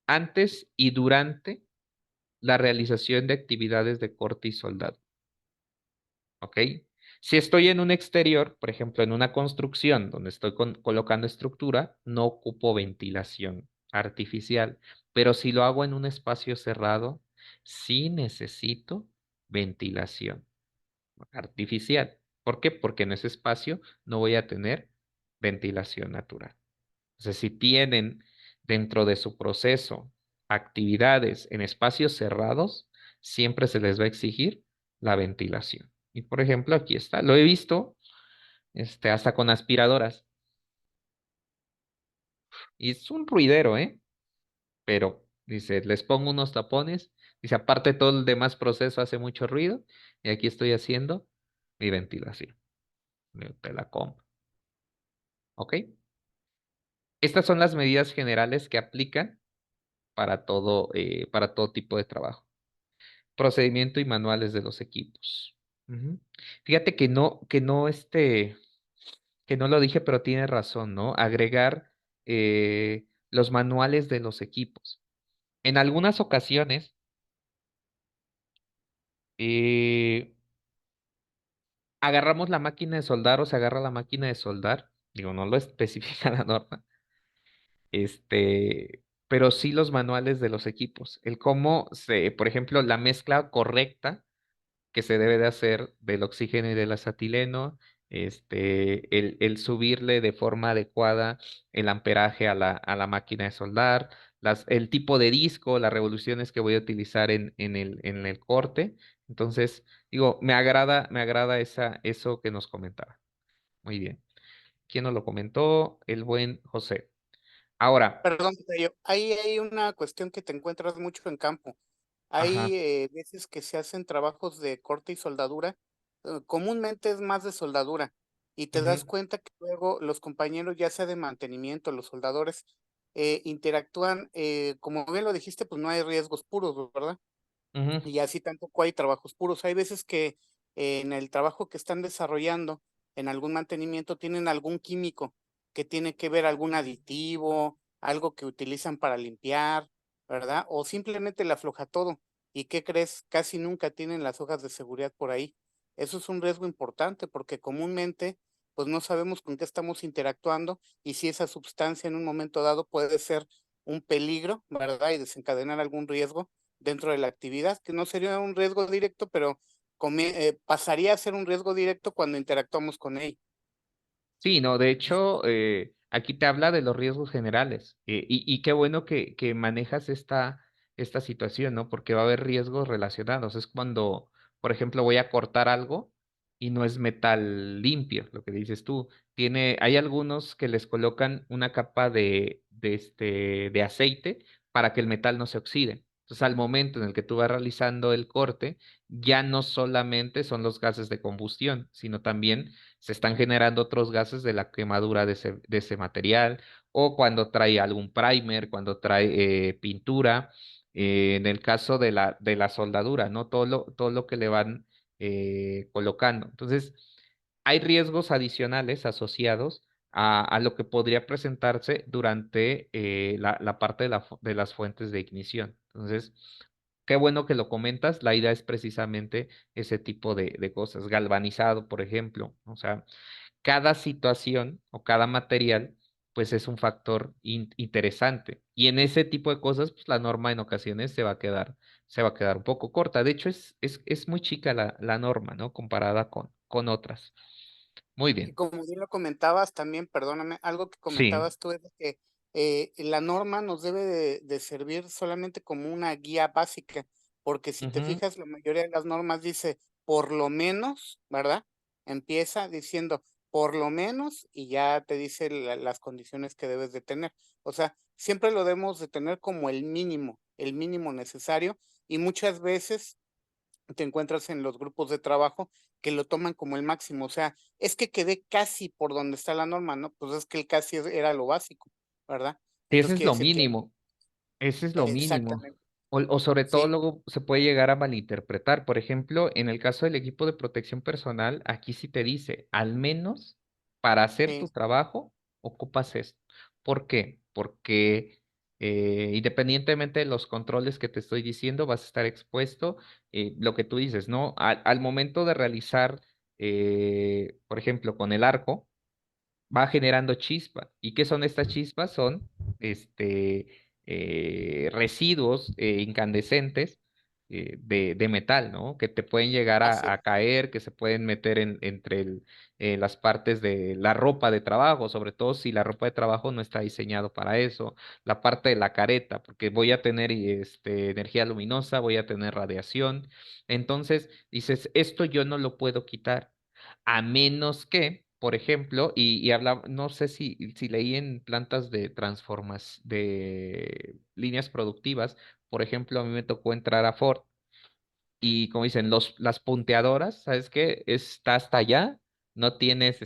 antes y durante la realización de actividades de corte y soldado. ¿Ok? Si estoy en un exterior, por ejemplo, en una construcción donde estoy colocando estructura, no ocupo ventilación artificial, pero si lo hago en un espacio cerrado, sí necesito ventilación artificial. ¿Por qué? Porque en ese espacio no voy a tener ventilación natural. Entonces, si tienen dentro de su proceso actividades en espacios cerrados, siempre se les va a exigir la ventilación. Y por ejemplo, aquí está, lo he visto hasta con aspiradoras. Y es un ruidero, ¿eh? Pero dice, les pongo unos tapones. Dice, aparte todo el demás proceso hace mucho ruido. Y aquí estoy haciendo mi ventilación. Te la compro. ¿Ok? Estas son las medidas generales que aplican para todo tipo de trabajo. Procedimiento y manuales de los equipos. Fíjate que no lo dije, pero tiene razón, ¿no? Agregar los manuales de los equipos. En algunas ocasiones, eh, agarramos la máquina de soldar o se agarra la máquina de soldar. Digo, no lo especifica la norma. Pero sí los manuales de los equipos. El cómo por ejemplo, la mezcla correcta que se debe de hacer del oxígeno y del acetileno, el subirle de forma adecuada el amperaje a la máquina de soldar, el tipo de disco, las revoluciones que voy a utilizar en el corte. Entonces, digo, me agrada eso que nos comentaba. Muy bien. ¿Quién nos lo comentó? El buen José. Ahora, Perdón, Tocayo, ahí hay una cuestión que te encuentras mucho en campo. Hay ajá. veces que se hacen trabajos de corte y soldadura, comúnmente es más de soldadura, y te das Ujú, cuenta que luego los compañeros, ya sea de mantenimiento, los soldadores, interactúan, como bien lo dijiste, pues no hay riesgos puros, ¿verdad? ujú. Y así tampoco hay trabajos puros. Hay veces que en el trabajo que están desarrollando, en algún mantenimiento, tienen algún químico que tiene que ver algún aditivo, algo que utilizan para limpiar, ¿verdad? O simplemente le afloja todo. ¿Y qué crees? Casi nunca tienen las hojas de seguridad por ahí. Eso es un riesgo importante porque comúnmente pues no sabemos con qué estamos interactuando y si esa sustancia en un momento dado puede ser un peligro, ¿verdad? Y desencadenar algún riesgo dentro de la actividad, que no sería un riesgo directo, pero pasaría a ser un riesgo directo cuando interactuamos con él. Sí, no, de hecho, aquí te habla de los riesgos generales y qué bueno que manejas esta situación, ¿no? Porque va a haber riesgos relacionados. Es cuando, por ejemplo, voy a cortar algo y no es metal limpio, lo que dices tú. Hay algunos que les colocan una capa de aceite para que el metal no se oxide. Entonces, al momento en el que tú vas realizando el corte, ya no solamente son los gases de combustión, sino también se están generando otros gases de la quemadura de ese material, o cuando trae algún primer, cuando trae pintura, en el caso de la soldadura, ¿no? Todo lo que le van colocando. Entonces, hay riesgos adicionales asociados a lo que podría presentarse durante la parte de las fuentes de ignición. Entonces, qué bueno que lo comentas. La idea es precisamente ese tipo de cosas. Galvanizado, por ejemplo. O sea, cada situación o cada material, pues es un factor interesante. Y en ese tipo de cosas, pues la norma en ocasiones se va a quedar un poco corta. De hecho, es muy chica la norma, ¿no? Comparada con otras. Muy Y bien. como bien lo comentabas también, perdóname, algo que Sí. comentabas tú es de que la norma nos debe de servir solamente como una guía básica, porque si te Ujú, fijas, la mayoría de las normas dice por lo menos, ¿verdad? Empieza diciendo por lo menos, y ya te dice las condiciones que debes de tener. O sea, siempre lo debemos de tener como el mínimo necesario, y muchas veces te encuentras en los grupos de trabajo que lo toman como el máximo. O sea, es que quedé casi por donde está la norma, ¿no? Pues es que el casi era lo básico, ¿verdad? Sí, ese Entonces es quiere lo decir que mínimo. Ese es lo mínimo. exactamente, O sobre todo sí, luego se puede llegar a malinterpretar. Por ejemplo, en el caso del equipo de protección personal, aquí sí te dice, al menos para hacer tu sí, trabajo, ocupas esto. ¿Por qué? Porque independientemente de los controles que te estoy diciendo, vas a estar expuesto, lo que tú dices, ¿no? Al momento de realizar, por ejemplo, con el arco va generando chispa. ¿Y qué son estas chispas? Son este, residuos incandescentes de metal, ¿no? Que te pueden llegar así a caer, que se pueden meter entre las partes de la ropa de trabajo, sobre todo si la ropa de trabajo no está diseñado para eso, la parte de la careta, porque voy a tener energía luminosa, voy a tener radiación. Entonces, dices, esto yo no lo puedo quitar a menos que, por ejemplo, y habla, no sé si leí en plantas de transformas, de líneas productivas, por ejemplo, a mí me tocó entrar a Ford y como dicen, las punteadoras, ¿sabes qué? Está hasta allá, no tienes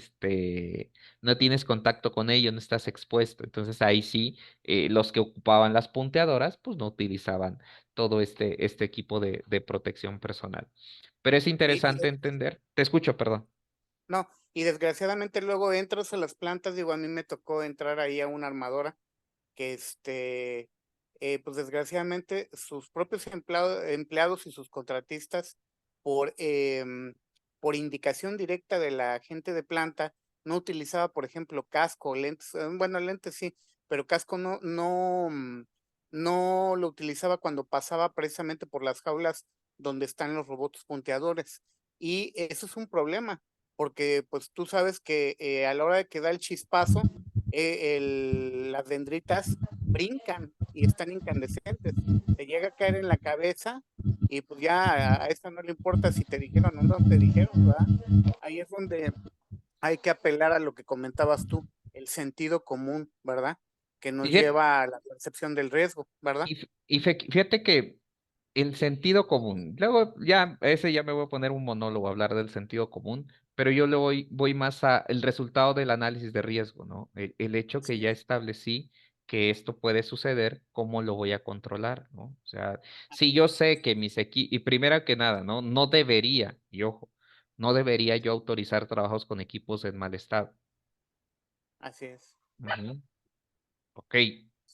no tienes contacto con ello, no estás expuesto. Entonces ahí sí, los que ocupaban las punteadoras, pues no utilizaban todo este equipo de protección personal. Pero es y interesante entender, te escucho, perdón. no, y desgraciadamente luego entras a las plantas, digo, a mí me tocó entrar ahí a una armadora que pues desgraciadamente sus propios empleados y sus contratistas, por, por indicación directa de la gente de planta, no utilizaba, por ejemplo, casco, lentes, bueno, lentes sí, pero casco no lo utilizaba cuando pasaba precisamente por las jaulas donde están los robots punteadores. Y eso es un problema, porque pues tú sabes que a la hora de que da el chispazo, las dendritas brincan y están incandescentes. Te llega a caer en la cabeza y pues ya a esta no le importa si te dijeron o no te dijeron, ¿verdad? Ahí es donde hay que apelar a lo que comentabas tú, el sentido común, ¿verdad? Que nos Fíjate, lleva a la percepción del riesgo, ¿verdad? fíjate que el sentido común, luego ya, ese ya me voy a poner un monólogo a hablar del sentido común, pero yo le voy más a el resultado del análisis de riesgo, ¿no? El hecho que Sí, ya establecí que esto puede suceder, ¿cómo lo voy a controlar, ¿no? O sea, si así yo es, sé que mis equipos, y primero que nada, ¿no? No debería, y ojo, no debería yo autorizar trabajos con equipos en mal estado. así es. Ujú. Ok,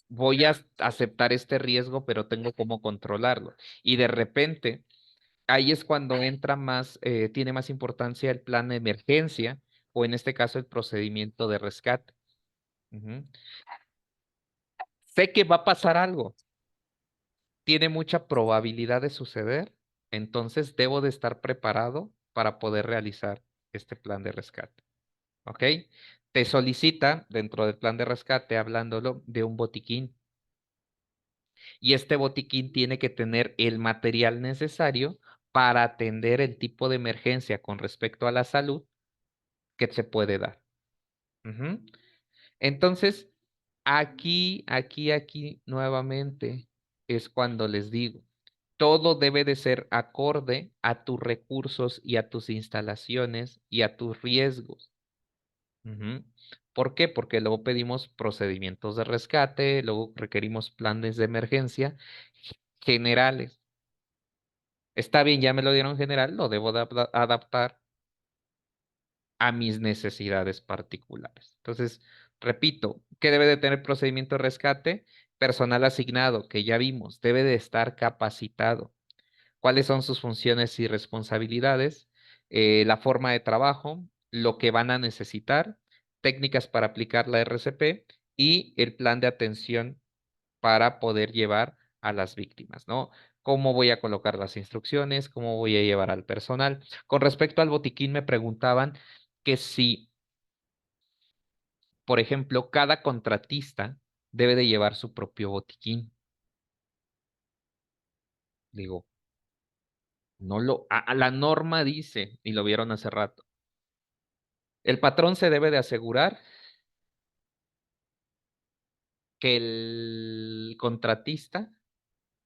voy a aceptar este riesgo, pero tengo cómo controlarlo. Y de repente, ahí es cuando entra más, tiene más importancia el plan de emergencia o en este caso el procedimiento de rescate. Ujú. Sé que va a pasar algo, tiene mucha probabilidad de suceder, entonces debo de estar preparado para poder realizar este plan de rescate. ¿Ok? Te solicita dentro del plan de rescate, hablándolo de un botiquín. Y este botiquín tiene que tener el material necesario para atender el tipo de emergencia con respecto a la salud que se puede dar. Ujú. Entonces, aquí nuevamente es cuando les digo, todo debe de ser acorde a tus recursos y a tus instalaciones y a tus riesgos. Ujú. ¿Por qué? Porque luego pedimos procedimientos de rescate, luego requerimos planes de emergencia generales. Está bien, ya me lo dieron general, lo debo de adaptar a mis necesidades particulares. Entonces, repito, ¿qué debe de tener procedimiento de rescate? Personal asignado, que ya vimos, debe de estar capacitado. ¿Cuáles son sus funciones y responsabilidades? La forma de trabajo, lo que van a necesitar, técnicas para aplicar la RCP y el plan de atención para poder llevar a las víctimas, ¿no? ¿Cómo voy a colocar las instrucciones? ¿Cómo voy a llevar al personal? Con respecto al botiquín, me preguntaban que si, por ejemplo, cada contratista debe de llevar su propio botiquín. Digo, no a la norma dice, y lo vieron hace rato, El patrón se debe de asegurar que el contratista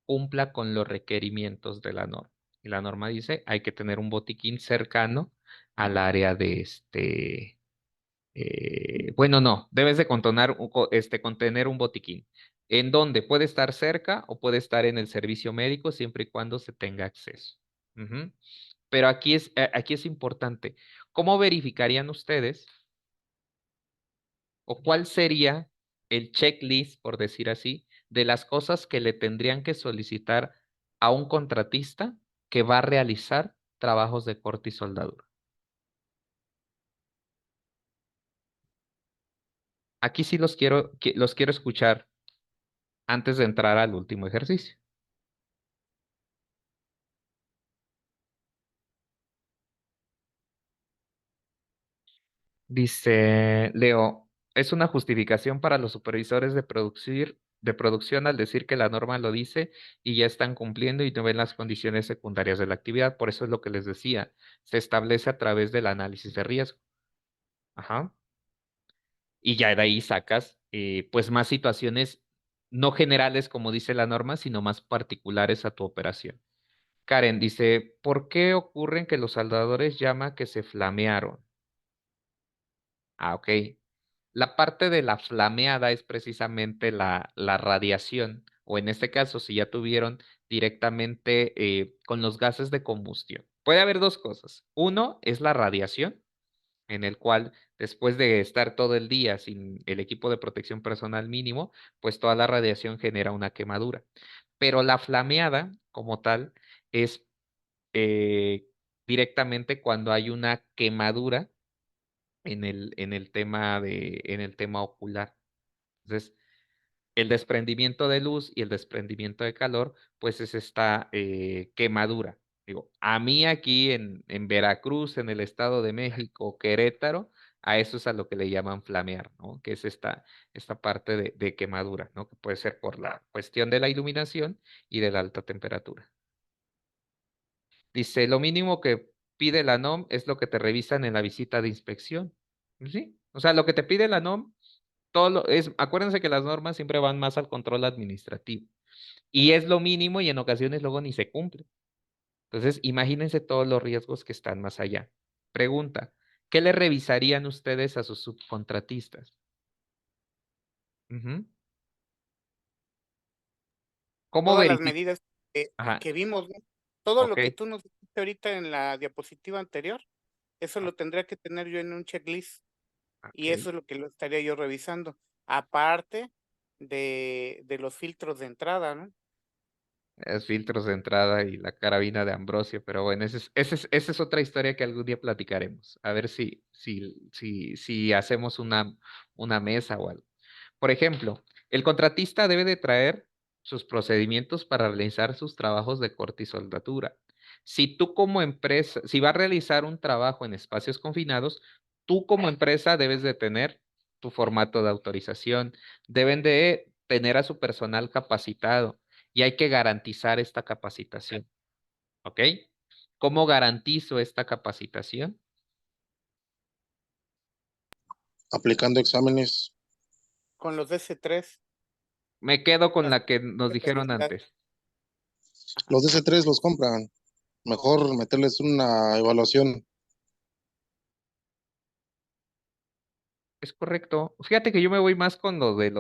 cumpla con los requerimientos de la norma. Y la norma dice, hay que tener un botiquín cercano al área de bueno, no, debes de contener un botiquín. ¿En dónde? Puede estar cerca o puede estar en el servicio médico siempre y cuando se tenga acceso. Ujú. Pero aquí es importante. ¿Cómo verificarían ustedes o cuál sería el checklist, por decir así, de las cosas que le tendrían que solicitar a un contratista que va a realizar trabajos de corte y soldadura? Aquí sí los quiero escuchar antes de entrar al último ejercicio. Dice Leo, es una justificación para los supervisores de producción al decir que la norma lo dice y ya están cumpliendo y no ven las condiciones secundarias de la actividad. Por eso es lo que les decía, se establece a través del análisis de riesgo. Ajá. Y ya de ahí sacas pues más situaciones no generales como dice la norma, sino más particulares a tu operación. Karen dice, ¿por qué ocurren que los soldadores llaman que se flamearon? Ah, ok. La parte de la flameada es precisamente la radiación, o en este caso, si ya tuvieron directamente con los gases de combustión. Puede haber dos cosas. Uno es la radiación, en el cual después de estar todo el día sin el equipo de protección personal mínimo, pues toda la radiación genera una quemadura. Pero la flameada, como tal, es eh, directamente cuando hay una quemadura en el tema ocular. Entonces, el desprendimiento de luz y el desprendimiento de calor, pues es esta quemadura. Digo, a mí aquí en Veracruz, en el Estado de México, Querétaro, a eso es a lo que le llaman flamear, ¿no? Que es esta parte de quemadura, ¿no? Que puede ser por la cuestión de la iluminación y de la alta temperatura. Dice, lo mínimo que pide la NOM es lo que te revisan en la visita de inspección. ¿Sí? O sea, lo que te pide la NOM, acuérdense que las normas siempre van más al control administrativo. Y es lo mínimo y en ocasiones luego ni se cumple. Entonces, imagínense todos los riesgos que están más allá. Pregunta, ¿qué le revisarían ustedes a sus subcontratistas? Ujú. ¿Cómo Todas las verifican? medidas Ajá, que vimos, ¿no? Todo ok, lo que tú nos dijiste ahorita en la diapositiva anterior, eso ah, lo tendría que tener yo en un checklist y ok. eso es lo que lo estaría yo revisando, aparte de los filtros de entrada, ¿no? Es filtros de entrada y la carabina de Ambrosio, pero bueno, esa es otra historia que algún día platicaremos. A ver si hacemos una mesa o algo. Por ejemplo, el contratista debe de traer sus procedimientos para realizar sus trabajos de corte y soldadura. Si tú como empresa, si va a realizar un trabajo en espacios confinados, tú como empresa debes de tener tu formato de autorización, deben de tener a su personal capacitado y hay que garantizar esta capacitación. ¿Ok? ¿Cómo garantizo esta capacitación? aplicando exámenes. Con los DC3, Me quedo con las la que nos dijeron especialidades. antes. Ajá. Los DC3 los compran. Mejor meterles una evaluación. Es correcto. Fíjate que yo me voy más con lo de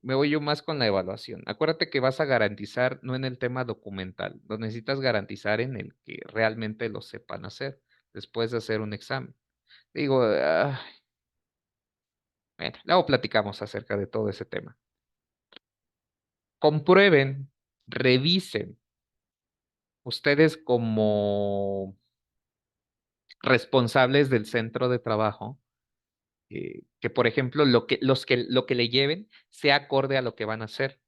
me voy yo más con la evaluación. Acuérdate que vas a garantizar, no en el tema documental, lo necesitas garantizar en el que realmente lo sepan hacer después de hacer un examen. Digo, bueno, luego platicamos acerca de todo ese tema. Comprueben, revisen ustedes como responsables del centro de trabajo, que por ejemplo lo que le lleven sea acorde a lo que van a hacer.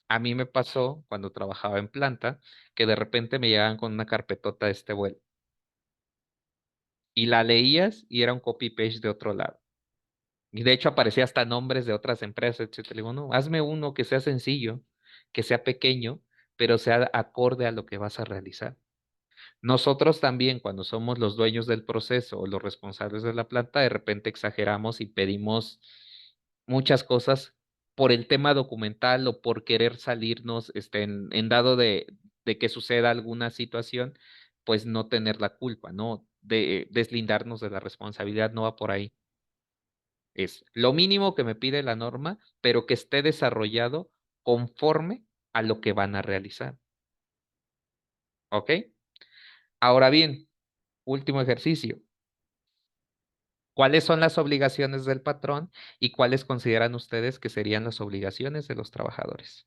A mí me pasó cuando trabajaba en planta que de repente me llegaban con una carpetota de este vuelo y la leías y era un copy-paste de otro lado. Y de hecho aparecía hasta nombres de otras empresas, etcétera. Le digo, no, hazme uno que sea sencillo, que sea pequeño, pero sea acorde a lo que vas a realizar. Nosotros también, cuando somos los dueños del proceso o los responsables de la planta, de repente exageramos y pedimos muchas cosas por el tema documental o por querer salirnos en dado de que suceda alguna situación, pues no tener la culpa, ¿no? De deslindarnos de la responsabilidad, no va por ahí. Es lo mínimo que me pide la norma, pero que esté desarrollado conforme a lo que van a realizar. ¿Ok? Ahora bien, último ejercicio. ¿Cuáles son las obligaciones del patrón y cuáles consideran ustedes que serían las obligaciones de los trabajadores?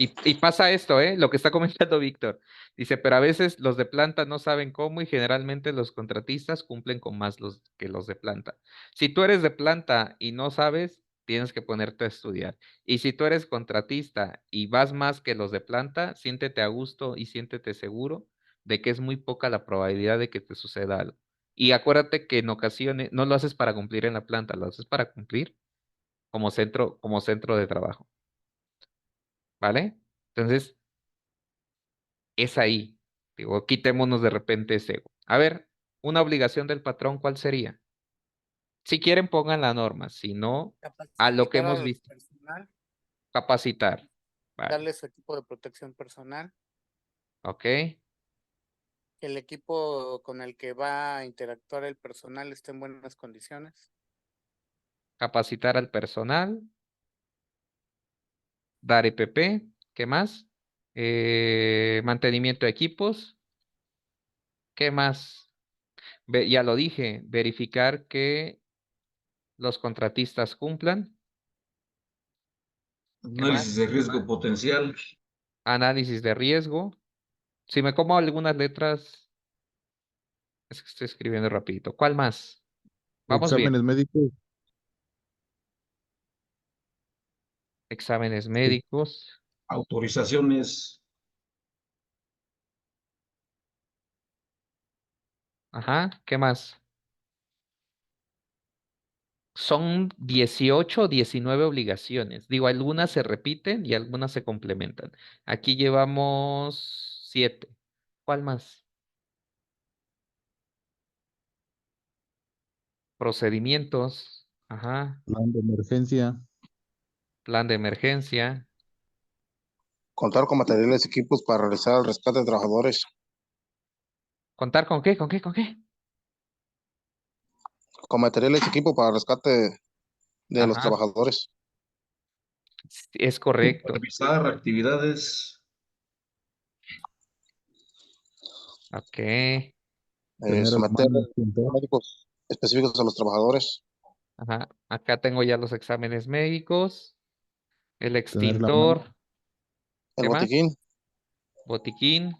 Y pasa esto, lo que está comentando Víctor. Dice, pero a veces los de planta no saben cómo y generalmente los contratistas cumplen con más que los de planta. Si tú eres de planta y no sabes, tienes que ponerte a estudiar. Y si tú eres contratista y vas más que los de planta, siéntete a gusto y siéntete seguro de que es muy poca la probabilidad de que te suceda algo. Y acuérdate que en ocasiones no lo haces para cumplir en la planta, lo haces para cumplir como centro de trabajo. ¿Vale? Entonces, es ahí. Digo, quitémonos de repente ese ego. A ver, una obligación del patrón, ¿cuál sería? Si quieren, pongan la norma. Si no, a lo que Capacitar hemos al visto, personal, capacitar. Vale. darle su equipo de protección personal, Ok. que el equipo con el que va a interactuar el personal esté en buenas condiciones, Capacitar al personal. Dar EPP. ¿Qué más? Mantenimiento de equipos. ¿Qué más? Ya lo dije. Verificar que los contratistas cumplan. ¿Qué Análisis más? de riesgo potencial. Análisis de riesgo. Si me como algunas letras, es que estoy escribiendo rapidito. ¿Cuál más? Vamos bien. Exámenes médicos. Exámenes médicos. Autorizaciones. Ajá. ¿Qué más? Son 18 o 19 obligaciones. Digo, algunas se repiten y algunas se complementan. Aquí llevamos 7. ¿Cuál más? Procedimientos. Ajá. Plan de emergencia. Plan de emergencia. Contar con materiales y equipos para realizar el rescate de trabajadores. ¿Contar con qué? ¿Con qué? ¿Con qué? Con materiales y equipo para rescate de los Ajá. trabajadores. Es correcto. Supervisar actividades. Ok. Tener a la Someter mano el extintor. médicos específicos a los trabajadores. Ajá. Acá tengo ya los exámenes médicos. El Tener a la mano. extintor. El ¿Qué más? botiquín. Botiquín.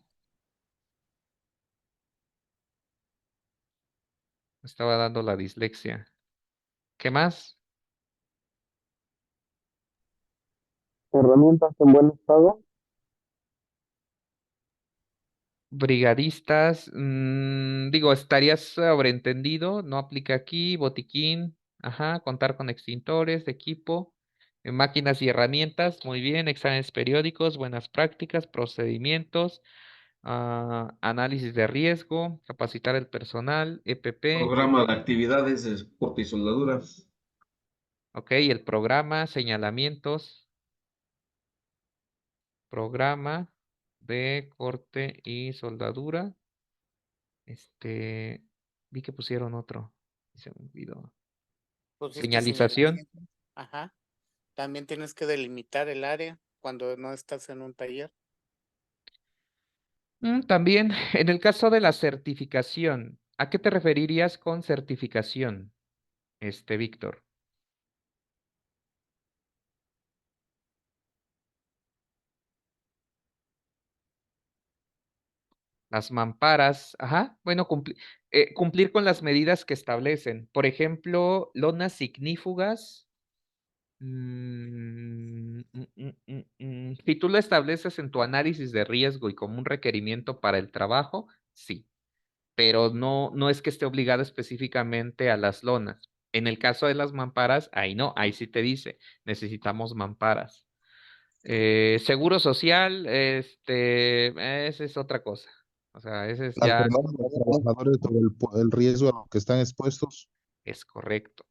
Me estaba dando la dislexia. ¿Qué más? Herramientas en buen estado. Brigadistas. Digo, estaría sobreentendido. No aplica aquí. Botiquín. Ajá. Contar con extintores de equipo. Máquinas y herramientas. Muy bien. Exámenes periódicos. Buenas prácticas. Procedimientos. Análisis de riesgo. Capacitar el personal. EPP. Programa de actividades de corte y soldadura. Ok. El programa. Señalamientos. Programa de corte y soldadura. Vi que pusieron otro. Se me olvidó. pusiste Señalización. señalamiento. Ajá. También tienes que delimitar el área cuando no estás en un taller. También, en el caso de la certificación, ¿a qué te referirías con certificación, Víctor? Las mamparas, ajá, bueno, cumplir con las medidas que establecen. Por ejemplo, lonas ignífugas. Si tú lo estableces en tu análisis de riesgo y como un requerimiento para el trabajo, sí, pero no es que esté obligado específicamente a las lonas. En el caso de las mamparas, ahí no, ahí sí te dice, necesitamos mamparas. Seguro social, esa es otra cosa. O sea, ese es Al ya, formar a los trabajadores sobre el riesgo a lo que están expuestos. es correcto.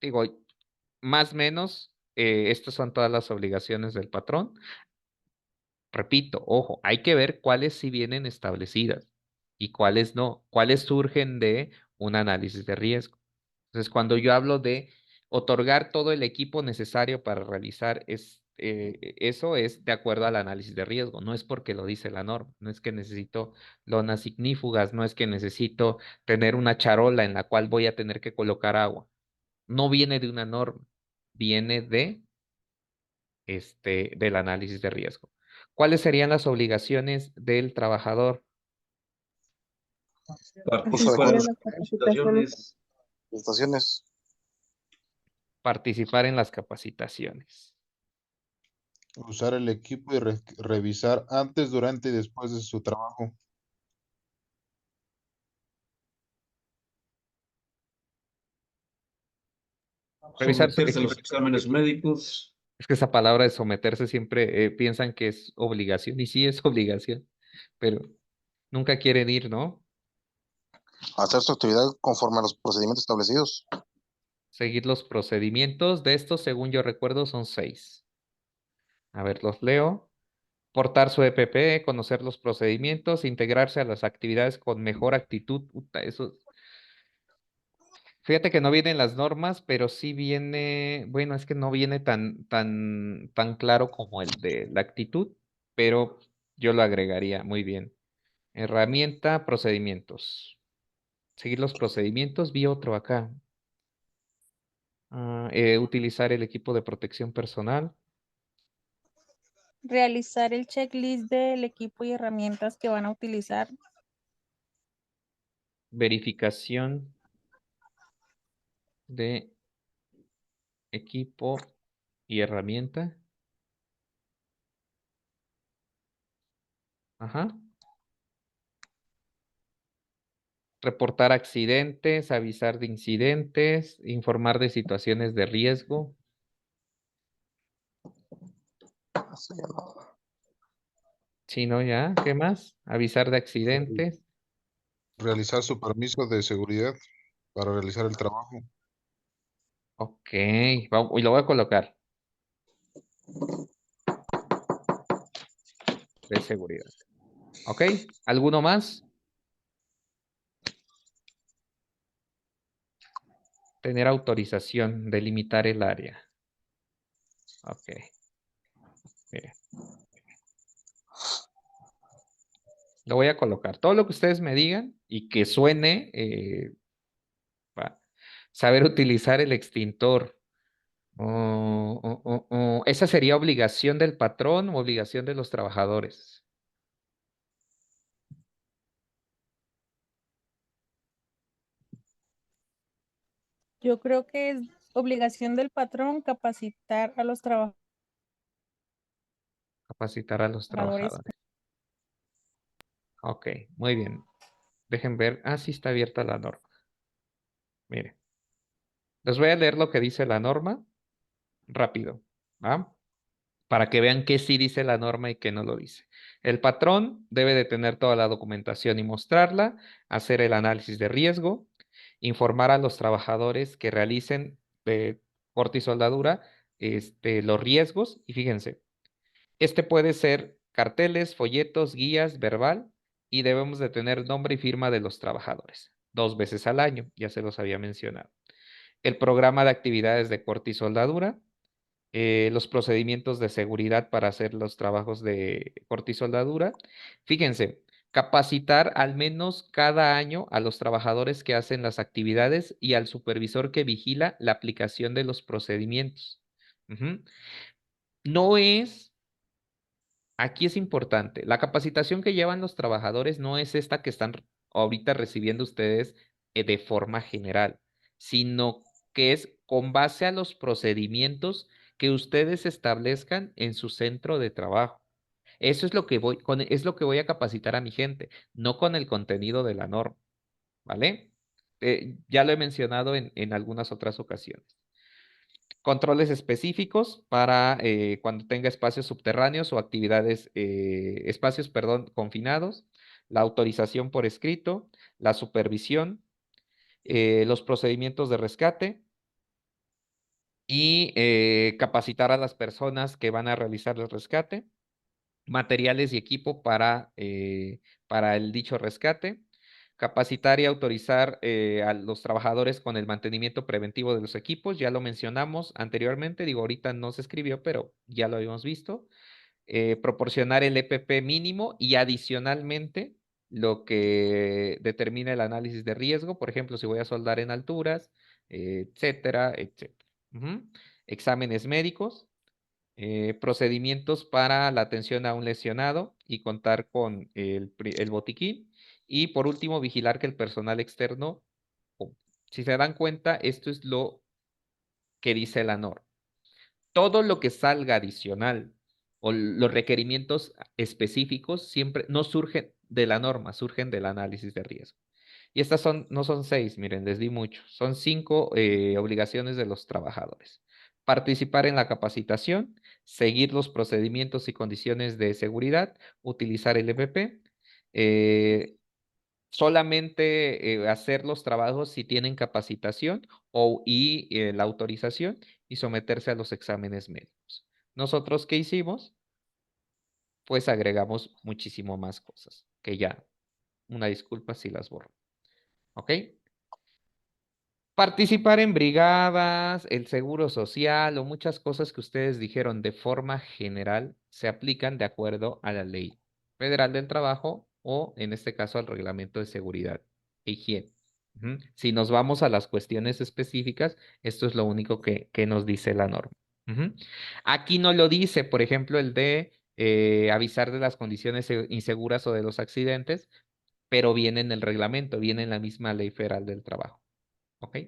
Digo, más o menos, estas son todas las obligaciones del patrón. Repito, ojo, hay que ver cuáles sí vienen establecidas y cuáles no, cuáles surgen de un análisis de riesgo. Entonces, cuando yo hablo de otorgar todo el equipo necesario para realizar eso es de acuerdo al análisis de riesgo, no es porque lo dice la norma, no es que necesito lonas ignífugas, no es que necesito tener una charola en la cual voy a tener que colocar agua. No viene de una norma, viene del análisis de riesgo. ¿Cuáles serían las obligaciones del trabajador? Participar en las capacitaciones. Estaciones. Participar en las capacitaciones. Usar el equipo y revisar antes, durante y después de su trabajo. Revisar su Someterse a equipo. los exámenes médicos. Es que esa palabra de someterse siempre piensan que es obligación, y sí es obligación, pero nunca quieren ir, ¿no? Hacer su actividad conforme a los procedimientos establecidos. Seguir los procedimientos. De estos, según yo recuerdo, son 6. A ver, los leo. Portar su EPP, conocer los procedimientos, integrarse a las actividades con mejor actitud. Puta, eso. Fíjate que no vienen las normas, pero sí viene, bueno, es que no viene tan claro como el de la actitud, pero yo lo agregaría muy bien. Herramienta, procedimientos. Seguir los procedimientos, vi otro acá. Utilizar el equipo de protección personal. Realizar el checklist del equipo y herramientas que van a utilizar. Verificación de equipo y herramienta. Ajá. Reportar accidentes, avisar de incidentes, informar de situaciones de riesgo. Sí, ¿no? Ya, ¿qué más? Avisar de accidentes. Realizar su permiso de seguridad para realizar el trabajo. Ok, y lo voy a colocar. De seguridad. Ok, ¿alguno más? Tener autorización, delimitar el área. Ok. Bien. Lo voy a colocar. Todo lo que ustedes me digan y que suene, saber utilizar el extintor. ¿Esa sería obligación del patrón o obligación de los trabajadores? Yo creo que es obligación del patrón capacitar a los Capacitar a los trabajadores. trabajadores. Ok, muy bien. Dejen ver. Ah, sí está abierta la norma. Miren. Les voy a leer lo que dice la norma rápido, ¿va? Para que vean qué sí dice la norma y qué no lo dice. El patrón debe de tener toda la documentación y mostrarla, hacer el análisis de riesgo, informar a los trabajadores que realicen corte y soldadura los riesgos. Y fíjense, puede ser carteles, folletos, guías, verbal, y debemos de tener nombre y firma de los trabajadores 2 veces al año, ya se los había mencionado. El programa de actividades de corte y soldadura, los procedimientos de seguridad para hacer los trabajos de corte y soldadura. Fíjense, capacitar al menos cada año a los trabajadores que hacen las actividades y al supervisor que vigila la aplicación de los procedimientos. No es, aquí es importante, la capacitación que llevan los trabajadores no es esta que están ahorita recibiendo ustedes de forma general, sino que es con base a los procedimientos que ustedes establezcan en su centro de trabajo. Eso es lo que es lo que voy a capacitar a mi gente, no con el contenido de la norma, ¿vale? Ya lo he mencionado en algunas otras ocasiones. Controles específicos para cuando tenga espacios subterráneos o actividades, espacios, perdón, confinados, la autorización por escrito, la supervisión, los procedimientos de rescate y capacitar a las personas que van a realizar el rescate, materiales y equipo para el dicho rescate, capacitar y autorizar a los trabajadores con el mantenimiento preventivo de los equipos, ya lo mencionamos anteriormente, digo, ahorita no se escribió, pero ya lo habíamos visto, proporcionar el EPP mínimo y adicionalmente lo que determina el análisis de riesgo, por ejemplo, si voy a soldar en alturas, etcétera, etcétera. Exámenes médicos, procedimientos para la atención a un lesionado y contar con el botiquín. Y por último, vigilar que el personal externo, si se dan cuenta, esto es lo que dice la norma. Todo lo que salga adicional o los requerimientos específicos siempre no surgen de la norma, surgen del análisis de riesgo. Y estas no son 6, miren, les di mucho. Son 5 obligaciones de los trabajadores. Participar en la capacitación, seguir los procedimientos y condiciones de seguridad, utilizar el EPP, solamente hacer los trabajos si tienen capacitación y la autorización y someterse a los exámenes médicos. ¿Nosotros qué hicimos? Pues agregamos muchísimo más cosas, que ya, una disculpa si las borro. ¿Ok? Participar en brigadas, el seguro social o muchas cosas que ustedes dijeron de forma general se aplican de acuerdo a la ley federal del trabajo o en este caso al reglamento de seguridad e higiene. Si nos vamos a las cuestiones específicas, esto es lo único que nos dice la norma. Aquí no lo dice, por ejemplo, el de avisar de las condiciones inseguras o de los accidentes, pero viene en el reglamento, viene en la misma ley federal del trabajo. ¿Ok?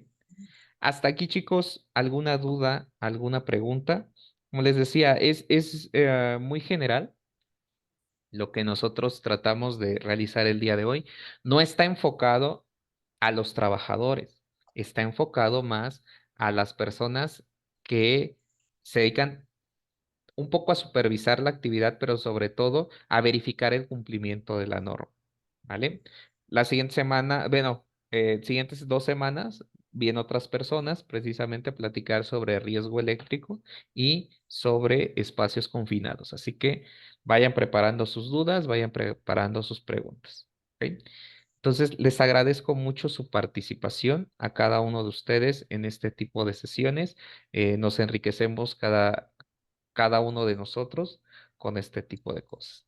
Hasta aquí, chicos, ¿alguna duda, alguna pregunta? Como les decía, es muy general lo que nosotros tratamos de realizar el día de hoy. No está enfocado a los trabajadores, está enfocado más a las personas que se dedican un poco a supervisar la actividad, pero sobre todo a verificar el cumplimiento de la norma, ¿vale? La siguiente semana, bueno, siguientes 2 semanas, vienen otras personas precisamente a platicar sobre riesgo eléctrico y sobre espacios confinados. Así que vayan preparando sus dudas, vayan preparando sus preguntas, ¿ok? Entonces, les agradezco mucho su participación a cada uno de ustedes en este tipo de sesiones. Nos enriquecemos cada uno de nosotros con este tipo de cosas.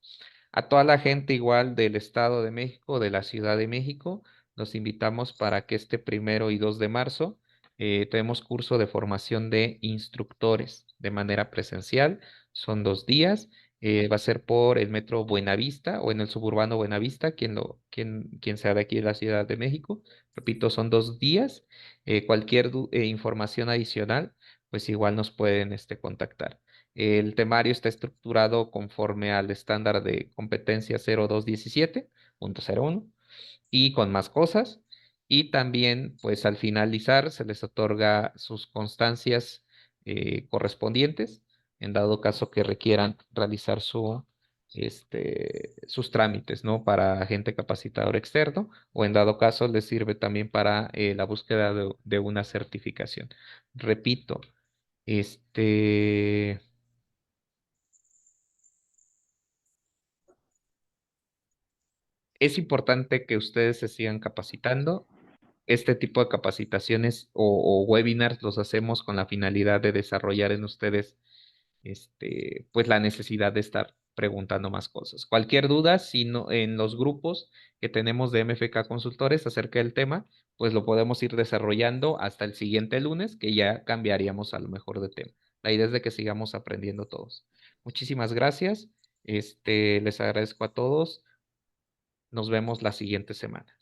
A toda la gente igual del Estado de México, de la Ciudad de México, los invitamos para que este 1 y 2 de marzo tenemos curso de formación de instructores de manera presencial. Son 2 días. Va a ser por el metro Buenavista o en el suburbano Buenavista, quien sea de aquí de la Ciudad de México. Repito, son 2 días. Cualquier información adicional, pues igual nos pueden contactar. El temario está estructurado conforme al estándar de competencia 0217.01 y con más cosas. Y también, pues al finalizar, se les otorga sus constancias correspondientes, en dado caso que requieran realizar sus trámites, ¿no? Para agente capacitador externo, o en dado caso les sirve también para la búsqueda de una certificación. Repito, es importante que ustedes se sigan capacitando. Este tipo de capacitaciones o webinars los hacemos con la finalidad de desarrollar en ustedes, pues la necesidad de estar preguntando más cosas. Cualquier duda, si no, en los grupos que tenemos de MFK Consultores acerca del tema, pues lo podemos ir desarrollando hasta el siguiente lunes, que ya cambiaríamos a lo mejor de tema. La idea es de que sigamos aprendiendo todos. Muchísimas gracias. Les agradezco a todos. Nos vemos la siguiente semana.